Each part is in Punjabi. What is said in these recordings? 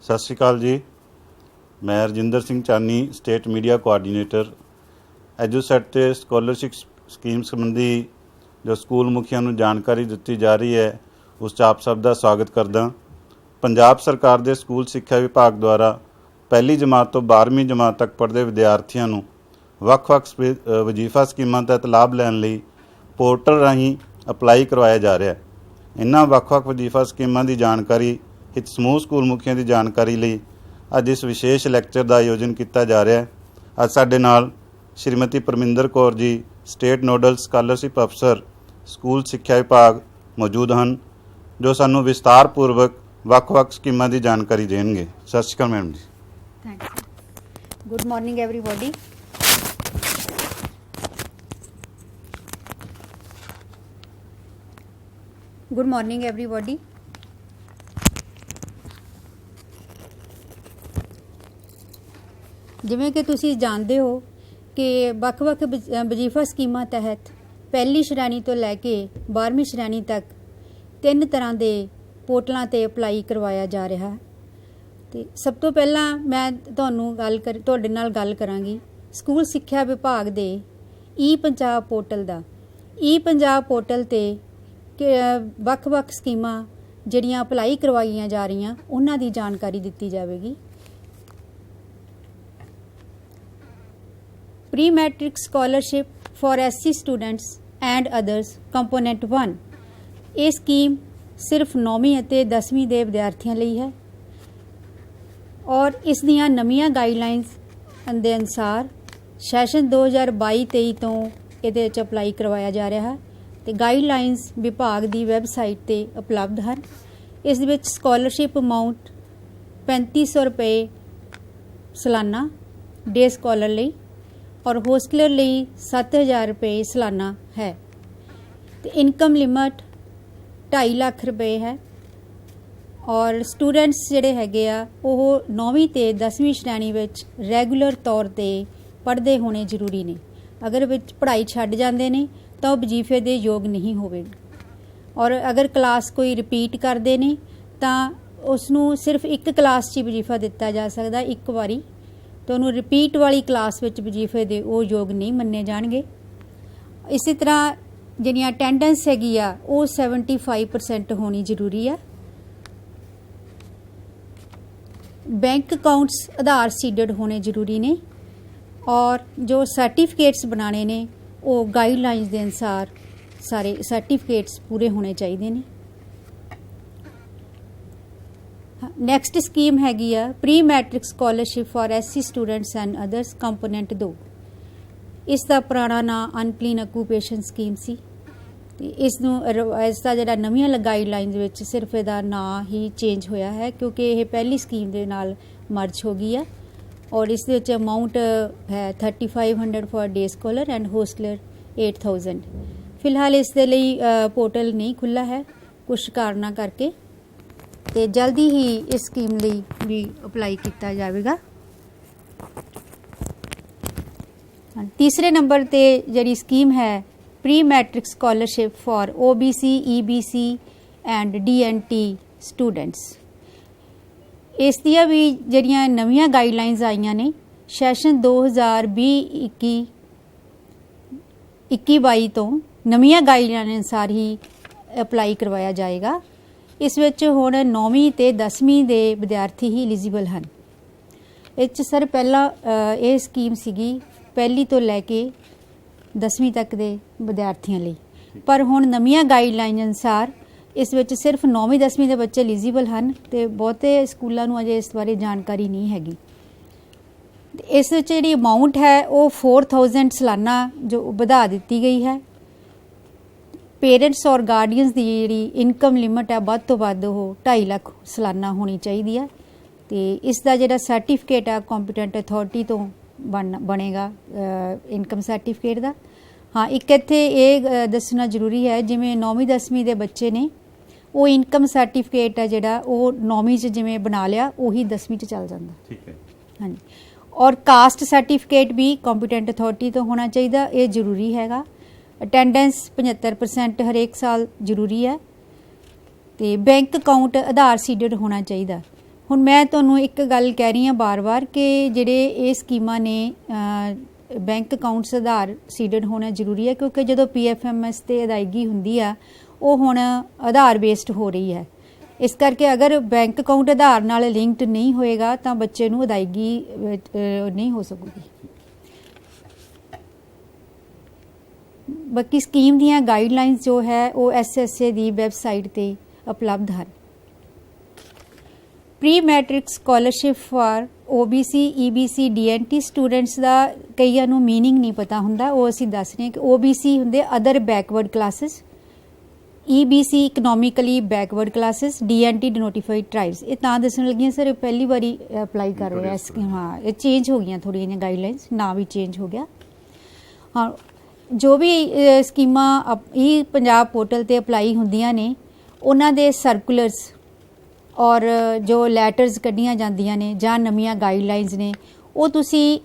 सत श्री अकाल जी। मैं रजिंदर सिंह चानी, स्टेट मीडिया कोआर्डीनेटर। एजुसैट ते स्कॉलरशिप स्कीम संबंधी जो स्कूल मुखिया नूं जानकारी दी जा रही है, उस आप सब का स्वागत करदा। पंजाब सरकार के स्कूल सिक्ख्या विभाग द्वारा पहली जमात तो 12वीं जमात तक पढ़ते विद्यार्थियों नूं ਵੱਖ-ਵੱਖ वजीफा स्कीमां तहत लाभ लैण लई पोर्टल राहीं अपलाई करवाया जा रहा है। इन्हां ਵੱਖ-ਵੱਖ वजीफा स्कीमां की जानकारी हित समूह स्कूल मुखिया की जानकारी लई अज इस विशेष लैक्चर का आयोजन किया जा रहा है। अज साडे नाल Shrimati Parminder Kaur ji, state nodal scholarship अफसर स्कूल सिक्ख्या विभाग मौजूद हैं, जो सानू विस्तारपूर्वक ਵੱਖ-ਵੱਖ स्कीमां की जानकारी देंगे। Sat sri akal madam ji. Thanks. Good morning everybody. Good morning everybody. जिवें कि तुसीं जानते हो कि ਵੱਖ-ਵੱਖ वजीफा स्कीमां तहत पहली श्रेणी तो लैके 12वीं श्रेणी तक 3 तरह के पोर्टलों ते अपलाई करवाया जा रहा है। तो सब तो पहला मैं तुहाडे नाल गल करांगी स्कूल सिक्ख्या विभाग दे ई पंजाब पोर्टल दा। ई पंजाब पोर्टल ते ਵੱਖ-ਵੱਖ स्कीमां जिहड़ियां अपलाई करवाईयां जा रही उन्हां दी जानकारी दित्ती जाएगी। Pre matric scholarship for SC students and others component 1 ये स्कीम सिर्फ 9वीं ਅਤੇ 10वीं ਦੇ ਵਿਦਿਆਰਥੀਆਂ ਲਈ है और इस दियां नवीं गाइडलाइनस के अनुसार सैशन 2022-23 तो ये अपलाई करवाया जा रहा है। तो गाइडलाइनस विभाग की वैबसाइट पर उपलब्ध हैं। इस विच स्कॉलरशिप अमाउंट 3500 रुपये सालाना डे स्कॉलर ਲਈ और होस्टलर ਲਈ 7000 रुपये सालाना है। तो इनकम लिमिट 2.5 लाख रुपये है और स्टूडेंट्स जिहड़े हैगे आ वो 9वीं ते 10वीं श्रेणी विच रैगूलर तौर पर पढ़ते होने जरूरी ने। अगर विच पढ़ाई छड्ड जांदे ने तो वजीफे दे योग नहीं होवेगा और अगर क्लास कोई रिपीट करते हैं तो उसनों सिर्फ एक क्लास च वजीफा दिता जा सकता एक बारी, तो उन्होंने रिपीट वाली क्लास विच वजीफे दे वो योग नहीं मन्ने जाणगे। इसी तरह जिहड़ियां अटेंडेंस हैगी आ वो 75% होनी जरूरी है। बैंक अकाउंट्स आधार सीडेड होने जरूरी ने और जो सर्टिफिकेट्स बनाने ने वो गाइडलाइनस के अनुसार सारे सर्टिफिकेट्स पूरे होने चाहिए ने। नैक्सट स्कीम हैगी आ pre matric scholarship for SC students and others component 2। इसका पुराना नाम अनक्लीन ऑक्यूपेशन स्कीम सी। इसका जो नवीं गाइडलाइनस विच सिर्फ इसका नाम ही चेंज होया है क्योंकि यह पहली स्कीम के नाल मर्ज हो गई है और इस अमाउंट है 3500 for day scholar and hosteller 8000। फिलहाल इस दे लई पोर्टल नहीं खुला है कुछ कारणों करके, तो जल्दी ही इस स्कीम लई भी अपलाई किया जाएगा। तीसरे नंबर ते जिहड़ी स्कीम है pre matric scholarship for OBC EBC एंड DNT स्टूडेंट्स। इस दियां भी जिहड़ियां नवीं गाइडलाइनस आईयां ने सैशन 2020-21-22 तो नवीं गाइडलाइन अनुसार ही अपलाई करवाया जाएगा। इस विच हुण 9वीं ते 10वीं दे विद्यार्थी ही एलिजिबल हैं। इस सर पहला ये स्कीम सीगी पहली तो लैके 10वीं तक दे विद्यार्थियों लिए, पर हुण नवीं गाइडलाइन अनुसार इस विच सिर्फ 9वीं 10वीं के बच्चे एलिजिबल हैं। तो बहुते स्कूलों को अजे इस बारे जानकारी नहीं हैगी। इस जी अमाउंट है वो 4000 सालाना जो बढ़ा दी गई है। पेरेंट्स और गार्डियंस की जी इनकम लिमिट है वध तो वध वो 2.5 लाख सालाना होनी चाहिए है। तो इसका जो सर्टिफिकेट है कॉम्पीटेंट अथॉरिटी तो बनेगा इनकम सर्टिफिकेट का। हाँ, एक इत्थे ये दसना जरूरी है जिमें 9वीं 10वीं के बच्चे ने वो इनकम सर्टिफिकेट है जोड़ा वो 9वीं जिमें बना लिया उही 10वीं चल जाता। ठीक है। हाँ जी। और कास्ट सर्टिफिकेट भी कॉम्पीटेंट अथॉरिटी तो होना चाहिए, ये जरूरी हैगा। अटेंडेंस 75% हरेक साल जरूरी है। तो बैंक अकाउंट आधार सीडेड होना चाहिए। ਹੁਣ ਮੈਂ ਤੁਹਾਨੂੰ ਇੱਕ ਗੱਲ ਕਹਿ ਰਹੀ ਹਾਂ ਬਾਰ-ਬਾਰ ਕਿ ਜਿਹੜੇ ਇਹ ਸਕੀਮਾਂ ਨੇ ਬੈਂਕ ਅਕਾਊਂਟਸ ਆਧਾਰ ਸੀਡਡ ਹੋਣਾ ਜ਼ਰੂਰੀ ਹੈ, ਕਿਉਂਕਿ ਜਦੋਂ PFMS ਤੇ ਅਦਾਇਗੀ ਹੁੰਦੀ ਆ ਉਹ ਹੁਣ ਆਧਾਰ ਬੇਸਡ ਹੋ ਰਹੀ ਹੈ। ਇਸ ਕਰਕੇ ਅਗਰ ਬੈਂਕ ਅਕਾਊਂਟ ਆਧਾਰ ਨਾਲ ਲਿੰਕਡ ਨਹੀਂ ਹੋਏਗਾ ਤਾਂ ਬੱਚੇ ਨੂੰ ਅਦਾਇਗੀ ਨਹੀਂ ਹੋ ਸਕੂਗੀ। ਬਾਕੀ ਸਕੀਮ ਦੀਆਂ ਗਾਈਡਲਾਈਨਸ ਜੋ ਹੈ ਉਹ SSA ਦੀ ਵੈਬਸਾਈਟ ਤੇ ਉਪਲਬਧ ਹਨ। Pre matric scholarship for OBC EBC DNT students ਦਾ ਕਈਆਂ ਨੂੰ ਮੀਨਿੰਗ ਨਹੀਂ ਪਤਾ ਹੁੰਦਾ, ਉਹ ਅਸੀਂ ਦੱਸ ਰਹੇ ਹਾਂ ਕਿ OBC ਹੁੰਦੇ other backward classes, EBC economically backward classes, DNT denotified tribes. ਇਹ ਤਾਂ ਦੱਸਣ ਲੱਗੀਆਂ ਸਰ ਪਹਿਲੀ ਵਾਰੀ ਅਪਲਾਈ ਕਰ ਰਹੇ ਆ ਸਕੀਮ। ਹਾਂ, ਇਹ ਚੇਂਜ ਹੋ ਗਈਆਂ ਥੋੜ੍ਹੀਆਂ ਜਿਹੀਆਂ ਗਾਈਡਲਾਈਨਸ, ਨਾਂ ਵੀ ਚੇਂਜ ਹੋ ਗਿਆ। ਹਾਂ, ਜੋ ਵੀ ਸਕੀਮਾਂ ਇਹ ਪੰਜਾਬ ਪੋਰਟਲ ਤੇ ਅਪਲਾਈ ਹੁੰਦੀਆਂ ਨੇ ਉਹਨਾਂ ਦੇ ਸਰਕੂਲਰਸ ਔਰ ਜੋ ਲੈਟਰਸ ਕੱਢੀਆਂ ਜਾਂਦੀਆਂ ਨੇ ਜਾਂ ਨਵੀਆਂ ਗਾਈਡਲਾਈਨਸ ਨੇ ਉਹ ਤੁਸੀਂ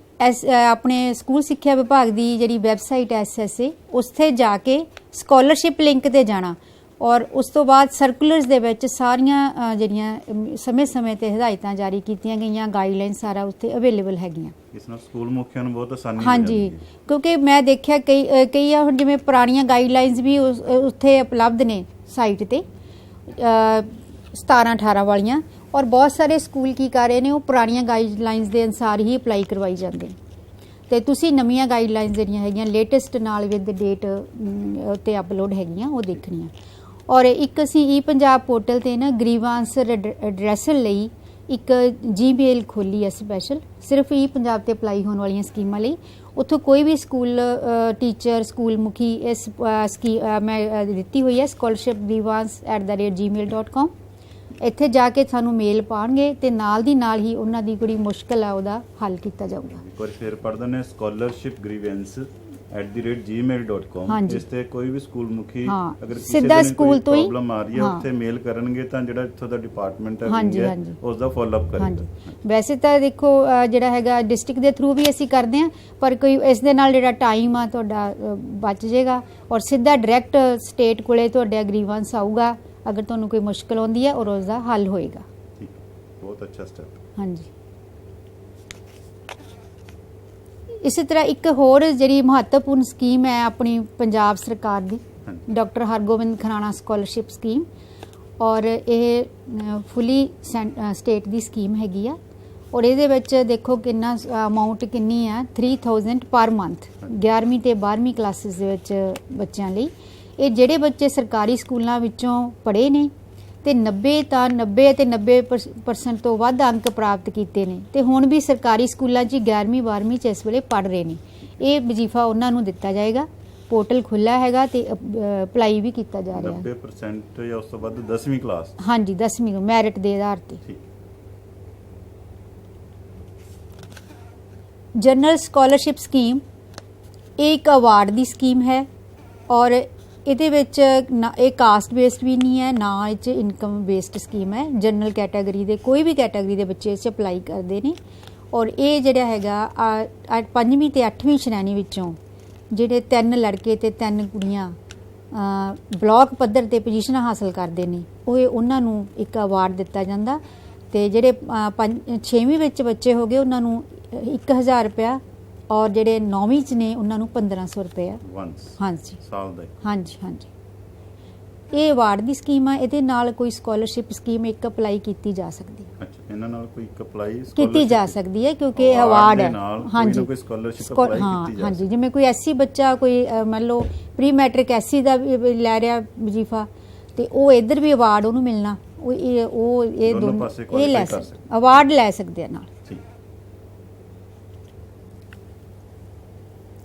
ਆਪਣੇ ਸਕੂਲ ਸਿੱਖਿਆ ਵਿਭਾਗ ਦੀ ਜਿਹੜੀ ਵੈਬਸਾਈਟ SSA ਉਸ 'ਤੇ ਜਾ ਕੇ ਸਕਾਲਰਸ਼ਿਪ ਲਿੰਕ 'ਤੇ ਜਾਣਾ ਔਰ ਉਸ ਤੋਂ ਬਾਅਦ ਸਰਕੂਲਰਸ ਦੇ ਵਿੱਚ ਸਾਰੀਆਂ ਜਿਹੜੀਆਂ ਸਮੇਂ-ਸਮੇਂ 'ਤੇ ਹਦਾਇਤਾਂ ਜਾਰੀ ਕੀਤੀਆਂ ਗਈਆਂ ਗਾਈਡਲਾਈਨ ਸਾਰਾ ਉੱਥੇ ਅਵੇਲੇਬਲ ਹੈਗੀਆਂ। ਇਸ ਨਾਲ ਸਕੂਲ ਮੁਖੀਆਂ ਨੂੰ ਬਹੁਤ ਆਸਾਨੀ ਹਾਂਜੀ, ਕਿਉਂਕਿ ਮੈਂ ਦੇਖਿਆ ਕਈ ਹੁਣ ਜਿਵੇਂ ਪੁਰਾਣੀਆਂ ਗਾਈਡਲਾਈਨਸ ਵੀ ਉੱਥੇ ਉਪਲਬਧ ਨੇ ਸਾਈਟ 'ਤੇ 17-18 ਵਾਲੀਆਂ, ਔਰ ਬਹੁਤ ਸਾਰੇ ਸਕੂਲ ਕੀ ਕਰ ਰਹੇ ਨੇ ਉਹ ਪੁਰਾਣੀਆਂ ਗਾਈਡਲਾਈਨਸ ਦੇ ਅਨੁਸਾਰ ਹੀ ਅਪਲਾਈ ਕਰਵਾਈ ਜਾਂਦੇ ਨੇ। ਤੇ ਤੁਸੀਂ ਨਵੀਆਂ ਗਾਈਡਲਾਈਨਸ ਜਿਹੜੀਆਂ ਹੈਗੀਆਂ ਲੇਟੈਸਟ ਨਾਲ ਵਿਦ ਡੇਟ ਉੱਤੇ ਅਪਲੋਡ ਹੈਗੀਆਂ ਉਹ ਦੇਖਣੀਆਂ। ਔਰ ਇੱਕ ਅਸੀਂ ਪੰਜਾਬ ਪੋਰਟਲ ਤੇ ਨਾ ਗਰੀਵਾਂਸ ਐਡਰੈਸਲ ਲਈ ਇੱਕ Gmail ਖੋਲੀ ਹੈ ਸਪੈਸ਼ਲ, ਸਿਰਫ ਪੰਜਾਬ ਤੇ ਅਪਲਾਈ ਹੋਣ ਵਾਲੀਆਂ ਸਕੀਮਾਂ ਲਈ। ਉੱਥੋਂ ਕੋਈ ਵੀ ਸਕੂਲ ਟੀਚਰ, ਸਕੂਲ ਮੁਖੀ ਇਸ ਮੈਂ ਦਿੱਤੀ ਹੋਈ ਹੈ scholarshipgrievances@gmail.com। ਇੱਥੇ ਜਾ ਕੇ ਸਾਨੂੰ ਮੇਲ ਪਾਉਣਗੇ ਤੇ ਨਾਲ ਦੀ ਨਾਲ ਹੀ ਉਹਨਾਂ ਦੀ ਕੋਈ ਮੁਸ਼ਕਲ ਆ ਉਹਦਾ ਹੱਲ ਕੀਤਾ ਜਾਊਗਾ। ਇੱਕ ਵਾਰ ਫਿਰ ਪੜ੍ਹ ਦਿੰਦੇ scholarshipgrievances@gmail.com। ਇਸ ਤੇ ਕੋਈ ਵੀ ਸਕੂਲ ਮੁਖੀ ਅਗਰ ਸਿੱਧਾ ਸਕੂਲ ਤੋਂ ਹੀ ਪ੍ਰੋਬਲਮ ਆ ਰਹੀ ਹੈ ਉੱਥੇ ਮੇਲ ਕਰਨਗੇ ਤਾਂ ਜਿਹੜਾ ਇੱਥੋਂ ਦਾ ਡਿਪਾਰਟਮੈਂਟ ਹੈ ਉਸ ਦਾ ਫਾਲੋ ਅਪ ਕਰੇਗਾ। ਵੈਸੇ ਤਾਂ ਦੇਖੋ ਜਿਹੜਾ ਹੈਗਾ ਡਿਸਟ੍ਰਿਕਟ ਦੇ ਥਰੂ ਵੀ ਅਸੀਂ ਕਰਦੇ ਹਾਂ, ਪਰ ਕੋਈ ਇਸ ਦੇ ਨਾਲ ਜਿਹੜਾ ਟਾਈਮ ਆ ਤੁਹਾਡਾ ਬਚ ਜਾਏਗਾ ਔਰ ਸਿੱਧਾ ਡਾਇਰੈਕਟ ਸਟੇਟ ਕੋਲੇ ਤੁਹਾਡਾ ਗਰੀਵਾਂਸ ਆਊਗਾ ਅਗਰ ਤੁਹਾਨੂੰ ਕੋਈ ਮੁਸ਼ਕਲ ਆਉਂਦੀ ਹੈ ਔਰ ਉਸ ਦਾ ਹੱਲ ਹੋਏਗਾ। ਠੀਕ, ਬਹੁਤ ਅੱਛਾ ਸਟੈਪ। ਹਾਂਜੀ, ਇਸੇ ਤਰ੍ਹਾਂ ਇੱਕ ਹੋਰ ਜਿਹੜੀ ਮਹੱਤਵਪੂਰਨ ਸਕੀਮ ਹੈ ਆਪਣੀ ਪੰਜਾਬ ਸਰਕਾਰ ਦੀ doctor Hargobind Kharana scholarship scheme, ਔਰ ਇਹ ਫੁੱਲੀ ਸਟੇਟ ਦੀ ਸਕੀਮ ਹੈਗੀ ਆ। ਔਰ ਇਹਦੇ ਵਿੱਚ ਦੇਖੋ ਕਿੰਨਾ ਅਮਾਊਂਟ ਕਿੰਨੀ ਆ 3000 ਪਰ ਮੰਥ 11ਵੀਂ ਤੇ 12ਵੀਂ ਕਲਾਸਿਸ ਦੇ ਵਿੱਚ ਬੱਚਿਆਂ ਲਈ। ਇਹ ਜਿਹੜੇ ਬੱਚੇ ਸਰਕਾਰੀ ਸਕੂਲਾਂ ਵਿੱਚੋਂ ਪੜ੍ਹੇ ਨੇ ਤੇ 90% ਤੋਂ ਵੱਧ ਅੰਕ ਪ੍ਰਾਪਤ ਕੀਤੇ ਨੇ ਤੇ ਹੁਣ ਵੀ ਸਰਕਾਰੀ ਸਕੂਲਾਂ 'ਚ 11ਵੀਂ 12ਵੀਂ 'ਚ ਇਸ ਵੇਲੇ ਪੜ੍ਹ ਰਹੇ ਨੇ, ਇਹ ਵਜ਼ੀਫਾ ਉਹਨਾਂ ਨੂੰ ਦਿੱਤਾ ਜਾਏਗਾ। ਪੋਰਟਲ ਖੁੱਲ੍ਹਾ ਹੈਗਾ ਤੇ ਅਪਲਾਈ ਵੀ ਕੀਤਾ ਜਾ ਰਿਹਾ। 90% ਜਾਂ ਉਸ ਤੋਂ ਵੱਧ 10ਵੀਂ ਕਲਾਸ? ਹਾਂਜੀ, 10ਵੀਂ ਮੈਰਿਟ ਦੇ ਆਧਾਰ ਤੇ। ਜਨਰਲ ਸਕਾਲਰਸ਼ਿਪ ਸਕੀਮ ਇਹ ਇੱਕ ਅਵਾਰਡ ਦੀ ਸਕੀਮ ਹੈ ਔਰ ਇਹਦੇ ਵਿੱਚ ਇਹ ਕਾਸਟ ਬੇਸਡ ਵੀ ਨਹੀਂ ਹੈ, ਨਾ ਇਹ 'ਚ ਇਨਕਮ ਬੇਸਡ ਸਕੀਮ ਹੈ। ਜਨਰਲ ਕੈਟਾਗਰੀ ਦੇ ਕੋਈ ਵੀ ਕੈਟਾਗਰੀ ਦੇ ਬੱਚੇ ਇਸ 'ਚ ਅਪਲਾਈ ਕਰਦੇ ਨੇ ਔਰ ਇਹ ਜਿਹੜਾ ਹੈਗਾ 5ਵੀਂ ਤੇ 8ਵੀਂ ਸ਼੍ਰੇਣੀ ਵਿੱਚੋਂ ਜਿਹੜੇ 3 ਲੜਕੇ ਤੇ 3 ਕੁੜੀਆਂ ਬਲਾਕ ਪੱਧਰ ਤੇ ਪੋਜੀਸ਼ਨਾਂ ਹਾਸਲ ਕਰਦੇ ਨੇ ਉਹਨਾਂ ਨੂੰ ਇੱਕ ਅਵਾਰਡ ਦਿੱਤਾ ਜਾਂਦਾ ਤੇ ਜਿਹੜੇ 6ਵੀਂ ਵਿੱਚ ਬੱਚੇ ਹੋ ਗਏ ਉਹਨਾਂ ਨੂੰ 1000 ਰੁਪਇਆ ਔਰ ਜਿਹੜੇ 9ਵੀਂ 'ਚ ਨੇ ਉਹਨਾਂ ਨੂੰ 1500 ਰੁਪਇਆ। ਹਾਂਜੀ, ਸਾਲ ਦਾ? ਹਾਂਜੀ ਹਾਂਜੀ, ਇਹ ਅਵਾਰਡ ਦੀ ਸਕੀਮ ਆ। ਇਹਦੇ ਨਾਲ ਕੋਈ ਸਕਾਲਰਸ਼ਿਪ ਸਕੀਮ ਇੱਕ ਅਪਲਾਈ ਕੀਤੀ ਜਾ ਸਕਦੀ ਹੈ। ਅੱਛਾ, ਇਹਨਾਂ ਨਾਲ ਕੋਈ ਅਪਲਾਈ ਕੀਤੀ ਜਾ ਸਕਦੀ ਹੈ ਕਿਉਂਕਿ ਇਹ ਅਵਾਰਡ ਹੈ। ਹਾਂਜੀ, ਕੋਈ ਸਕਾਲਰਸ਼ਿਪ ਅਪਲਾਈ ਕੀਤੀ ਜਾ ਹਾਂਜੀ, ਜਿਵੇਂ ਕੋਈ SC ਬੱਚਾ ਕੋਈ ਮੰਨ ਲਓ ਪ੍ਰੀ ਮੈਟ੍ਰਿਕ SC ਦਾ ਲੈ ਰਿਹਾ ਵਜ਼ੀਫਾ ਤੇ ਉਹ ਇੱਧਰ ਵੀ ਅਵਾਰਡ ਉਹਨੂੰ ਮਿਲਣਾ, ਇਹ ਦੋਨੋਂ ਇਹ ਲੈ ਸਕਦੇ, ਅਵਾਰਡ ਲੈ ਸਕਦੇ ਆ ਨਾਲ।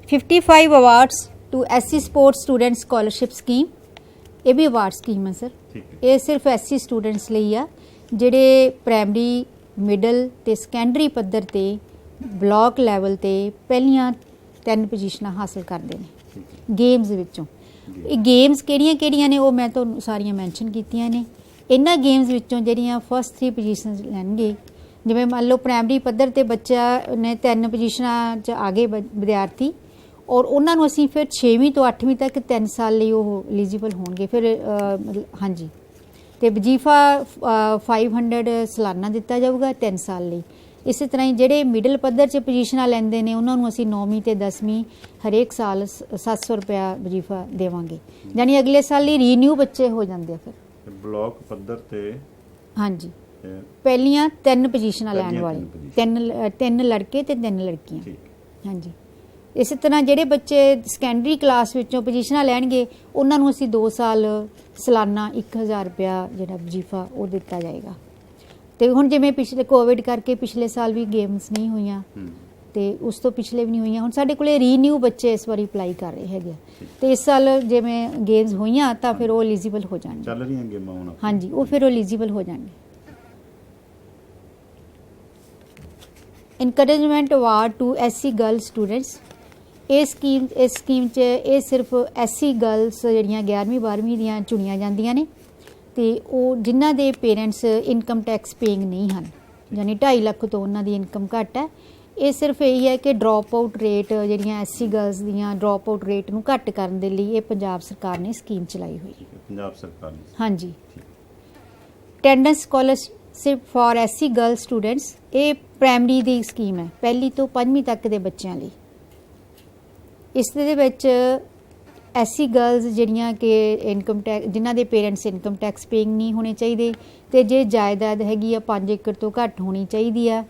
55 awards to SC sports student scholarship scheme, ਇਹ ਵੀ ਅਵਾਰਡ ਸਕੀਮ ਹੈ ਸਰ। ਇਹ ਸਿਰਫ SC ਸਟੂਡੈਂਟਸ ਲਈ ਆ ਜਿਹੜੇ ਪ੍ਰਾਇਮਰੀ, ਮਿਡਲ ਤੇ ਸੈਕੰਡਰੀ ਪੱਧਰ ਤੇ ਬਲਾਕ ਲੈਵਲ ਤੇ ਪਹਿਲੀਆਂ 3 ਪੋਜੀਸ਼ਨਾਂ ਹਾਸਲ ਕਰਦੇ ਨੇ ਗੇਮਸ ਵਿੱਚੋਂ। ਇਹ ਗੇਮਸ ਕਿਹੜੀਆਂ ਨੇ ਉਹ ਮੈਂ ਤੁਹਾਨੂੰ ਸਾਰੀਆਂ ਮੈਂਸ਼ਨ ਕੀਤੀਆਂ ਨੇ। ਇਹਨਾਂ ਗੇਮਸ ਵਿੱਚੋਂ ਜਿਹੜੀਆਂ ਫਸਟ 3 ਪੋਜੀਸ਼ਨਸ ਲੈਣਗੇ, ਜਿਵੇਂ ਮੰਨ ਲਓ ਪ੍ਰਾਇਮਰੀ ਪੱਧਰ ਤੇ ਬੱਚਾ ਨੇ 3 ਪੋਜੀਸ਼ਨਾਂ 'ਚ ਆ ਗਏ ਵਿਦਿਆਰਥੀ ਔਰ ਉਹਨਾਂ ਨੂੰ ਅਸੀਂ ਫਿਰ 6ਵੀਂ ਤੋਂ 8ਵੀਂ ਤੱਕ 3 ਸਾਲ ਲਈ ਉਹ ਐਲੀਜੀਬਲ ਹੋਣਗੇ। ਫਿਰ ਹਾਂਜੀ, ਤੇ ਵਜੀਫਾ 500 ਸਾਲਾਨਾ ਦਿੱਤਾ ਜਾਊਗਾ 3 ਸਾਲ ਲਈ। ਇਸੇ ਤਰ੍ਹਾਂ ਹੀ ਜਿਹੜੇ ਮਿਡਲ ਪੱਧਰ 'ਚ ਪੋਜੀਸ਼ਨਾਂ ਲੈਂਦੇ ਨੇ ਉਹਨਾਂ ਨੂੰ ਅਸੀਂ 9ਵੀਂ ਤੇ 10ਵੀਂ ਹਰੇਕ ਸਾਲ 700 ਰੁਪਇਆ ਵਜੀਫਾ ਦੇਵਾਂਗੇ। ਯਾਨੀ ਅਗਲੇ ਸਾਲ ਹੀ ਰੀਨਿਊ ਬੱਚੇ ਹੋ ਜਾਂਦੇ ਆ ਫਿਰ। ਬਲਾਕ ਪੱਧਰ ਤੇ ਹਾਂਜੀ, ਪਹਿਲੀਆਂ 3 ਪੋਜੀਸ਼ਨਾਂ ਲੈਣ ਪਹਿਲੀਆਂ ਵਾਲੇ, ਤਿੰਨ ਲੜਕੇ ਤੇ 3 ਲੜਕੀਆਂ। ਠੀਕ। ਹਾਂਜੀ, ਇਸੇ ਤਰ੍ਹਾਂ ਜਿਹੜੇ ਬੱਚੇ ਸੈਕੰਡਰੀ ਕਲਾਸ ਵਿੱਚੋਂ ਪੋਜੀਸ਼ਨਾਂ ਲੈਣਗੇ ਉਹਨਾਂ ਨੂੰ ਅਸੀਂ 2 ਸਾਲ ਸਾਲਾਨਾ 1000 ਰੁਪਇਆ ਜਿਹੜਾ ਵਜੀਫਾ ਉਹ ਦਿੱਤਾ ਜਾਏਗਾ। ਤੇ ਹੁਣ ਜਿਵੇਂ ਪਿਛਲੇ ਕੋਵਿਡ ਕਰਕੇ ਪਿਛਲੇ ਸਾਲ ਵੀ ਗੇਮਸ ਨਹੀਂ ਹੋਈਆਂ ਤੇ ਉਸ ਤੋਂ ਪਿਛਲੇ ਵੀ ਨਹੀਂ ਹੋਈਆਂ, ਹੁਣ ਸਾਡੇ ਕੋਲੇ ਰੀਨਿਊ ਬੱਚੇ ਇਸ ਵਾਰੀ ਅਪਲਾਈ ਕਰ ਰਹੇ ਹੈਗੇ ਤੇ ਇਸ ਸਾਲ ਜਿਵੇਂ ਗੇਮਸ ਹੋਈਆਂ ਤਾਂ ਫਿਰ ਉਹ ਐਲੀਜੀਬਲ ਹੋ ਜਾਣਗੇ। ਚੱਲ ਰਹੀਆਂ ਗੇਮਾਂ ਹੁਣ। ਹਾਂਜੀ, ਉਹ ਫਿਰ ਐਲੀਜੀਬਲ ਹੋ ਜਾਣਗੇ। Encouragement award to SC girl students. ਇਹ ਸਕੀਮ 'ਚ ਇਹ ਸਿਰਫ ਐਸਸੀ ਗਰਲਸ ਜਿਹੜੀਆਂ 11ਵੀਂ 12ਵੀਂ ਦੀਆਂ ਚੁਣੀਆਂ ਜਾਂਦੀਆਂ ਨੇ ਤੇ ਉਹ ਜਿਨ੍ਹਾਂ ਦੇ ਪੇਰੈਂਟਸ ਇਨਕਮ ਟੈਕਸ ਪੇਇੰਗ ਨਹੀਂ ਹਨ, ਯਾਨੀ 2.5 ਲੱਖ ਤੋਂ ਉਹਨਾਂ ਦੀ ਇਨਕਮ ਘੱਟ ਹੈ। ਇਹ ਸਿਰਫ ਇਹੀ ਹੈ ਕਿ ਡਰੋਪ ਆਊਟ ਰੇਟ ਜਿਹੜੀਆਂ ਐਸਸੀ ਗਰਲਸ ਦੀਆਂ ਡਰੋਪ ਆਊਟ ਰੇਟ ਨੂੰ ਘੱਟ ਕਰਨ ਦੇ ਲਈ ਇਹ ਪੰਜਾਬ ਸਰਕਾਰ ਨੇ ਸਕੀਮ ਚਲਾਈ ਹੋਈ ਹੈ। ਪੰਜਾਬ ਸਰਕਾਰ ਨੇ। ਹਾਂਜੀ। Attendance scholarship for SC girl students, ਇਹ ਪ੍ਰਾਇਮਰੀ ਦੀ ਸਕੀਮ ਹੈ, ਪਹਿਲੀ ਤੋਂ 5ਵੀਂ ਤੱਕ ਦੇ ਬੱਚਿਆਂ ਲਈ। ਇਸ ਦੇ ਵਿੱਚ ਐਸਸੀ ਗਰਲਸ ਜਿਹੜੀਆਂ ਕਿ ਇਨਕਮ ਟੈਕਸ ਜਿਨ੍ਹਾਂ ਦੇ ਪੇਰੈਂਟਸ ਇਨਕਮ ਟੈਕਸ ਪੇਇੰਗ ਨਹੀਂ ਹੋਣੇ ਚਾਹੀਦੇ ਤੇ ਜੇ ਜਾਇਦਾਦ ਹੈਗੀ ਆ 5 ਏਕੜ ਤੋਂ ਘੱਟ ਹੋਣੀ ਚਾਹੀਦੀ ਆ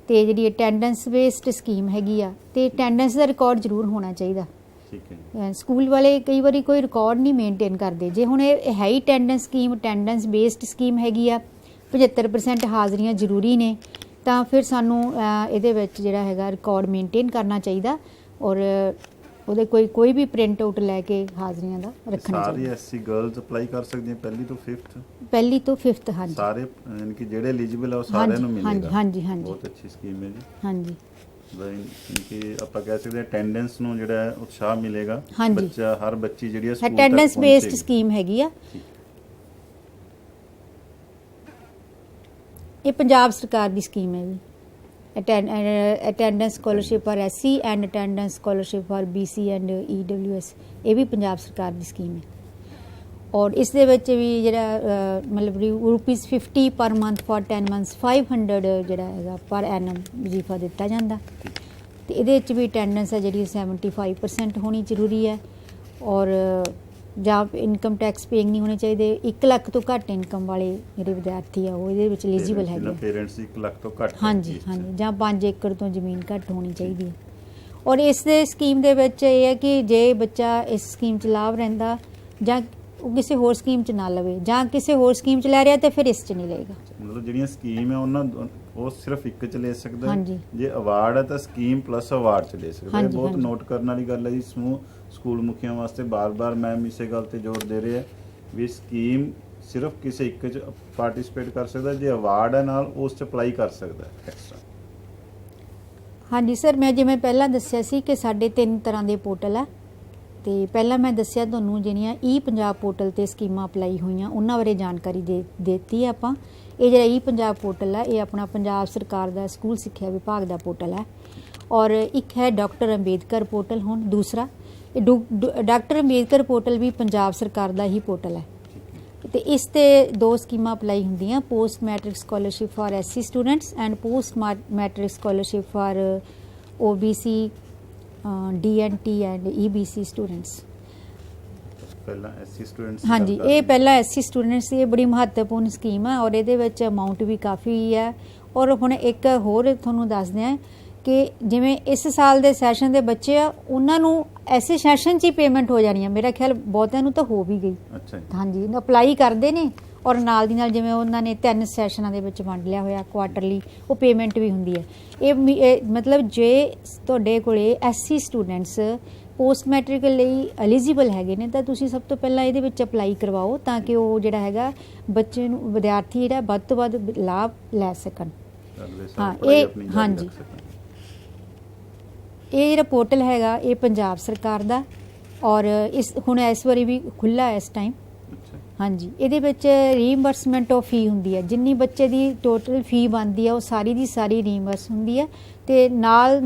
ਤੇ ਜਿਹੜੀ ਅਟੈਂਡੈਂਸ ਬੇਸਡ ਸਕੀਮ ਹੈਗੀ ਆ ਤੇ ਅਟੈਂਡੈਂਸ ਦਾ ਰਿਕਾਰਡ ਜ਼ਰੂਰ ਹੋਣਾ ਚਾਹੀਦਾ। ਠੀਕ ਹੈ। ਸਕੂਲ ਵਾਲੇ ਕਈ ਵਾਰੀ ਕੋਈ ਰਿਕਾਰਡ ਨਹੀਂ ਮੇਨਟੇਨ ਕਰਦੇ। ਜੇ ਹੁਣ ਇਹ ਹੈ ਹੀ ਅਟੈਂਡੈਂਸ ਬੇਸਡ ਸਕੀਮ ਹੈਗੀ ਆ, 75% ਹਾਜ਼ਰੀਆਂ ਜ਼ਰੂਰੀ ਨੇ, ਤਾਂ ਫਿਰ ਸਾਨੂੰ ਇਹਦੇ ਵਿੱਚ ਜਿਹੜਾ ਹੈਗਾ ਰਿਕਾਰਡ ਮੇਨਟੇਨ ਕਰਨਾ ਚਾਹੀਦਾ ਔਰ ਉਹਦੇ ਕੋਈ ਵੀ ਪ੍ਰਿੰਟ ਆਊਟ ਲੈ ਕੇ ਹਾਜ਼ਰੀਆਂ ਦਾ ਰੱਖਣਾ ਚਾਹੀਦਾ। ਸਾਰੀ ਐਸਸੀ ਗਰਲਸ ਅਪਲਾਈ ਕਰ ਸਕਦੀਆਂ ਪਹਿਲੀ ਤੋਂ 5th? ਪਹਿਲੀ ਤੋਂ 5th। ਹਾਂਜੀ, ਸਾਰੇ ਯਾਨੀ ਕਿ ਜਿਹੜੇ ਐਲੀਜੀਬਲ ਆ ਉਹ ਸਾਰਿਆਂ ਨੂੰ ਮਿਲੇਗਾ। ਹਾਂਜੀ ਹਾਂਜੀ, ਬਹੁਤ ਅੱਛੀ ਸਕੀਮ ਹੈ ਜੀ। ਹਾਂਜੀ, ਕਿ ਆਪਾਂ ਕਹਿ ਸਕਦੇ ਹਾਂ ਅਟੈਂਡੈਂਸ ਨੂੰ ਜਿਹੜਾ ਉਤਸ਼ਾਹ ਮਿਲੇਗਾ। ਹਾਂਜੀ, ਬੱਚਾ ਹਰ ਬੱਚੀ ਜਿਹੜੀ ਹੈ ਸਕੂਲ ਤੱਕ ਅਟੈਂਡੈਂਸ ਬੇਸਡ ਸਕੀਮ ਹੈਗੀ ਆ। ਇਹ ਪੰਜਾਬ ਸਰਕਾਰ ਦੀ ਸਕੀਮ ਹੈ ਜੀ। Attendance scholarship for SC and attendance scholarship for BC and EWS, ਇਹ ਵੀ ਪੰਜਾਬ ਸਰਕਾਰ ਦੀ ਸਕੀਮ ਹੈ ਔਰ ਇਸ ਦੇ ਵਿੱਚ ਵੀ ਜਿਹੜਾ ਮਤਲਬ ₹50 ਪਰ ਮੰਥ ਫਾਰ 10 ਮੰਥਸ 500 ਜਿਹੜਾ ਹੈਗਾ ਪਰ ਐਨਮ ਵਜ਼ੀਫਾ ਦਿੱਤਾ ਜਾਂਦਾ ਤੇ ਇਹਦੇ ਵਿੱਚ ਵੀ ਅਟੈਂਡੈਂਸ ਹੈ ਜਿਹੜੀ 75% ਹੋਣੀ ਜ਼ਰੂਰੀ ਹੈ ਔਰ ਜਾਂ ਇਨਕਮ ਟੈਕਸ ਪੇਇੰਗ ਨਹੀਂ ਹੋਣੇ ਚਾਹੀਦੇ। 1 ਲੱਖ ਤੋਂ ਘੱਟ ਇਨਕਮ ਵਾਲੇ ਜਿਹੜੇ ਵਿਦਿਆਰਥੀ ਆ ਉਹ ਇਹਦੇ ਵਿੱਚ ਐਲੀਜੀਬਲ ਹੈਗੇ। ਪੇਰੈਂਟਸ 1 ਲੱਖ ਤੋਂ ਘੱਟ। ਹਾਂਜੀ ਹਾਂਜੀ, ਜਾਂ 5 ਏਕੜ ਤੋਂ ਜ਼ਮੀਨ ਘੱਟ ਹੋਣੀ ਚਾਹੀਦੀ ਹੈ। ਔਰ ਇਸ ਦੇ ਸਕੀਮ ਦੇ ਵਿੱਚ ਇਹ ਹੈ ਕਿ ਜੇ ਬੱਚਾ ਇਸ ਸਕੀਮ 'ਚ ਲਾਭ ਰਹਿੰਦਾ ਜਾਂ ਉਹ ਕਿਸੇ ਹੋਰ ਸਕੀਮ 'ਚ ਨਾ ਲਵੇ ਜਾਂ ਕਿਸੇ ਹੋਰ ਸਕੀਮ 'ਚ ਲੈ ਰਿਹਾ ਤੇ ਫਿਰ ਇਸ 'ਚ ਨਹੀਂ ਲਏਗਾ। ਮਤਲਬ ਜਿਹੜੀਆਂ ਸਕੀਮ ਹੈ ਉਹਨਾਂ ਉਹ ਸਿਰਫ ਇੱਕ 'ਚ ਲੈ ਸਕਦਾ। ਹਾਂਜੀ। ਜੇ ਅਵਾਰਡ ਹੈ ਤਾਂ ਸਕੀਮ ਪਲੱਸ ਅਵਾਰਡ 'ਚ ਲੈ ਸਕਦਾ। ਇਹ ਬਹੁਤ ਨੋਟ ਕਰਨ ਵਾਲੀ ਗੱਲ ਹੈ ਜੀ। ਸਮੂਹ ਸਕੂਲ ਮੁਖੀਆਂ ਵਾਸਤੇ ਬਾਰ-ਬਾਰ ਮੈਮ ਇਸੇ ਗੱਲ ਤੇ ਜ਼ੋਰ ਦੇ ਰਹੇ ਹੈ ਵੀ ਸਕੀਮ ਸਿਰਫ ਕਿਸੇ ਇੱਕ 'ਚ ਪਾਰਟਿਸਿਪੇਟ ਕਰ ਸਕਦਾ, ਜੇ ਅਵਾਰਡ ਹੈ ਨਾਲ ਉਸ 'ਚ ਅਪਲਾਈ ਕਰ ਸਕਦਾ ਐਕਸਟਰਾ। ਹਾਂਜੀ ਸਰ, ਮੈਂ ਜਿਵੇਂ ਪਹਿਲਾਂ ਦੱਸਿਆ ਸੀ ਕਿ ਸਾਡੇ 3 ਤਰ੍ਹਾਂ ਦੇ ਪੋਰਟਲ ਆ ਤੇ ਪਹਿਲਾਂ ਮੈਂ ਦੱਸਿਆ ਤੁਹਾਨੂੰ ਜਿਹੜੀਆਂ ਪੰਜਾਬ ਪੋਰਟਲ ਤੇ ਸਕੀਮਾਂ ਅਪਲਾਈ ਹੋਈਆਂ ਉਹਨਾਂ ਬਾਰੇ ਜਾਣਕਾਰੀ ਦਿੱਤੀ ਆਪਾਂ। ਇਹ ਜਿਹੜਾ ਪੰਜਾਬ ਪੋਰਟਲ ਹੈ ਇਹ ਆਪਣਾ ਪੰਜਾਬ ਸਰਕਾਰ ਦਾ ਸਕੂਲ ਸਿੱਖਿਆ ਵਿਭਾਗ ਦਾ ਪੋਰਟਲ ਹੈ ਔਰ ਇੱਕ ਹੈ ਡਾਕਟਰ ਅੰਬੇਦਕਰ ਪੋਰਟਲ। ਹੁਣ ਦੂਸਰਾ ਡਾਕਟਰ ਅੰਬੇਦਕਰ ਪੋਰਟਲ ਵੀ ਪੰਜਾਬ ਸਰਕਾਰ ਦਾ ਹੀ ਪੋਰਟਲ ਹੈ ਤੇ ਇਸ ਤੇ 2 ਸਕੀਮਾਂ ਅਪਲਾਈ ਹੁੰਦੀਆਂ, post matric scholarship for SC students and post matric scholarship for OBC DNT and EBC students. ਪਹਿਲਾਂ ਐਸਸੀ ਸਟੂਡੈਂਟਸ। ਹਾਂਜੀ, ਇਹ ਪਹਿਲਾਂ ਐਸਸੀ ਸਟੂਡੈਂਟਸ ਦੀ ਇਹ ਬੜੀ ਮਹੱਤਵਪੂਰਨ ਸਕੀਮ ਹੈ ਔਰ ਇਹਦੇ ਵਿੱਚ ਅਮਾਊਂਟ ਵੀ ਕਾਫੀ ਹੈ। ਔਰ ਹੁਣ ਇੱਕ ਹੋਰ ਤੁਹਾਨੂੰ ਦੱਸਦੇ ਹਾਂ ਕਿ ਜਿਵੇਂ ਇਸ ਸਾਲ ਦੇ ਸੈਸ਼ਨ ਦੇ ਬੱਚੇ ਆ ਉਹਨਾਂ ਨੂੰ ਐਸੇ ਸੈਸ਼ਨ 'ਚ ਹੀ ਪੇਮੈਂਟ ਹੋ ਜਾਣੀ ਹੈ। ਮੇਰਾ ਖਿਆਲ ਬਹੁਤਿਆਂ ਨੂੰ ਤਾਂ ਹੋ ਵੀ ਗਈ। ਅੱਛਾ। ਹਾਂਜੀ, ਅਪਲਾਈ ਕਰਦੇ ਨੇ ਔਰ ਨਾਲ ਦੀ ਨਾਲ ਜਿਵੇਂ ਉਹਨਾਂ ਨੇ 3 ਸੈਸ਼ਨਾਂ ਦੇ ਵਿੱਚ ਵੰਡ ਲਿਆ ਹੋਇਆ ਕੁਆਟਰਲੀ, ਉਹ ਪੇਮੈਂਟ ਵੀ ਹੁੰਦੀ ਹੈ। ਇਹ ਮਤਲਬ ਜੇ ਤੁਹਾਡੇ ਕੋਲੇ ਐਸਸੀ ਸਟੂਡੈਂਟਸ ਪੋਸਟ ਮੈਟ੍ਰਿਕ ਲਈ ਐਲੀਜੀਬਲ ਹੈਗੇ ਨੇ ਤਾਂ ਤੁਸੀਂ ਸਭ ਤੋਂ ਪਹਿਲਾਂ ਇਹਦੇ ਵਿੱਚ ਅਪਲਾਈ ਕਰਵਾਓ ਤਾਂ ਕਿ ਉਹ ਜਿਹੜਾ ਹੈਗਾ ਬੱਚੇ ਨੂੰ ਵਿਦਿਆਰਥੀ ਜਿਹੜਾ ਵੱਧ ਤੋਂ ਵੱਧ ਲਾਭ ਲੈ ਸਕਣ। ਹਾਂ, ਇਹ ਹਾਂਜੀ, ਇਹ ਜਿਹੜਾ ਪੋਰਟਲ ਹੈਗਾ ਇਹ ਪੰਜਾਬ ਸਰਕਾਰ ਦਾ ਔਰ ਹੁਣ ਇਸ ਵਾਰੀ ਵੀ ਖੁੱਲ੍ਹਾ ਇਸ ਟਾਈਮ। ਹਾਂਜੀ, ਇਹਦੇ ਵਿੱਚ ਰੀਇੰਬਰਸਮੈਂਟ ਆਫ ਫੀ ਹੁੰਦੀ ਹੈ। ਜਿੰਨੀ ਬੱਚੇ ਦੀ ਟੋਟਲ ਫੀ ਬਣਦੀ ਹੈ ਉਹ ਸਾਰੀ ਦੀ ਸਾਰੀ ਰੀਇੰਬਰਸ ਹੁੰਦੀ ਹੈ ਤੇ ਨਾਲ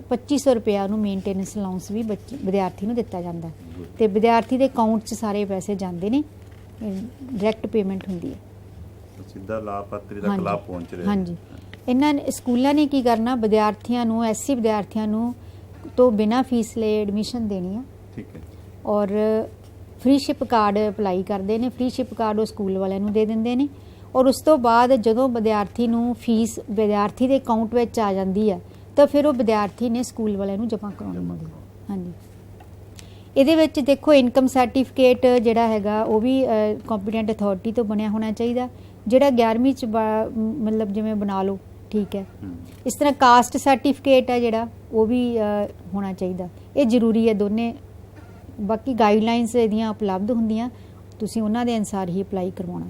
2500 ਰੁਪਇਆ ਉਹਨੂੰ ਮੇਨਟੇਨੈਂਸ ਅਲਾਊਂਸ ਵੀ ਵਿਦਿਆਰਥੀ ਨੂੰ ਦਿੱਤਾ ਜਾਂਦਾ ਤੇ ਵਿਦਿਆਰਥੀ ਦੇ ਅਕਾਊਂਟ 'ਚ ਸਾਰੇ ਪੈਸੇ ਜਾਂਦੇ ਨੇ ਡਾਇਰੈਕਟ ਪੇਮੈਂਟ ਹੁੰਦੀ ਹੈ। ਸਿੱਧਾ ਲਾਭਪਾਤਰੀ ਤੱਕ ਲਾਭ ਪਹੁੰਚ ਰਿਹਾ। ਹਾਂਜੀ, ਇਹਨਾਂ ਸਕੂਲਾਂ ਨੇ ਕੀ ਕਰਨਾ, ਵਿਦਿਆਰਥੀਆਂ ਨੂੰ ਐਸਸੀ ਵਿਦਿਆਰਥੀਆਂ ਨੂੰ ਤੋਂ ਬਿਨਾਂ ਫੀਸ ਲਏ ਐਡਮਿਸ਼ਨ ਦੇਣੀ ਆ। ਠੀਕ ਹੈ। ਔਰ ਫ੍ਰੀ ਸ਼ਿਪ ਕਾਰਡ ਅਪਲਾਈ ਕਰਦੇ ਨੇ, ਫ੍ਰੀ ਸ਼ਿਪ ਕਾਰਡ ਉਹ ਸਕੂਲ ਵਾਲਿਆਂ ਨੂੰ ਦੇ ਦਿੰਦੇ ਨੇ। ਔਰ ਉਸ ਤੋਂ ਬਾਅਦ ਜਦੋਂ ਵਿਦਿਆਰਥੀ ਨੂੰ ਫੀਸ ਵਿਦਿਆਰਥੀ ਦੇ ਅਕਾਊਂਟ ਵਿੱਚ ਆ ਜਾਂਦੀ ਆ ਤਾਂ ਫਿਰ ਉਹ ਵਿਦਿਆਰਥੀ ਨੇ ਸਕੂਲ ਵਾਲਿਆਂ ਨੂੰ ਜਮ੍ਹਾਂ ਕਰਾਉਣੀ ਹੁੰਦੀ ਹੈ। ਹਾਂਜੀ, ਇਹਦੇ ਵਿੱਚ ਦੇਖੋ ਇਨਕਮ ਸਰਟੀਫਿਕੇਟ ਜਿਹੜਾ ਹੈਗਾ ਉਹ ਵੀ ਕੰਪੀਟੈਂਟ ਅਥਾਰਟੀ ਤੋਂ ਬਣਿਆ ਹੋਣਾ ਚਾਹੀਦਾ। ਜਿਹੜਾ 11ਵੀਂ 'ਚ ਮਤਲਬ ਜਿਵੇਂ ਬਣਾ ਲਓ, ਠੀਕ ਹੈ। ਇਸ ਤਰ੍ਹਾਂ ਕਾਸਟ ਸਰਟੀਫਿਕੇਟ ਹੈ ਜਿਹੜਾ ਉਹ ਵੀ ਹੋਣਾ ਚਾਹੀਦਾ। ਇਹ ਜ਼ਰੂਰੀ ਹੈ ਦੋਨੇ। ਬਾਕੀ ਗਾਈਡਲਾਈਨਸ ਇਹਦੀਆਂ ਉਪਲਬਧ ਹੁੰਦੀਆਂ, ਤੁਸੀਂ ਉਹਨਾਂ ਦੇ ਅਨੁਸਾਰ ਹੀ ਅਪਲਾਈ ਕਰਵਾਉਣਾ।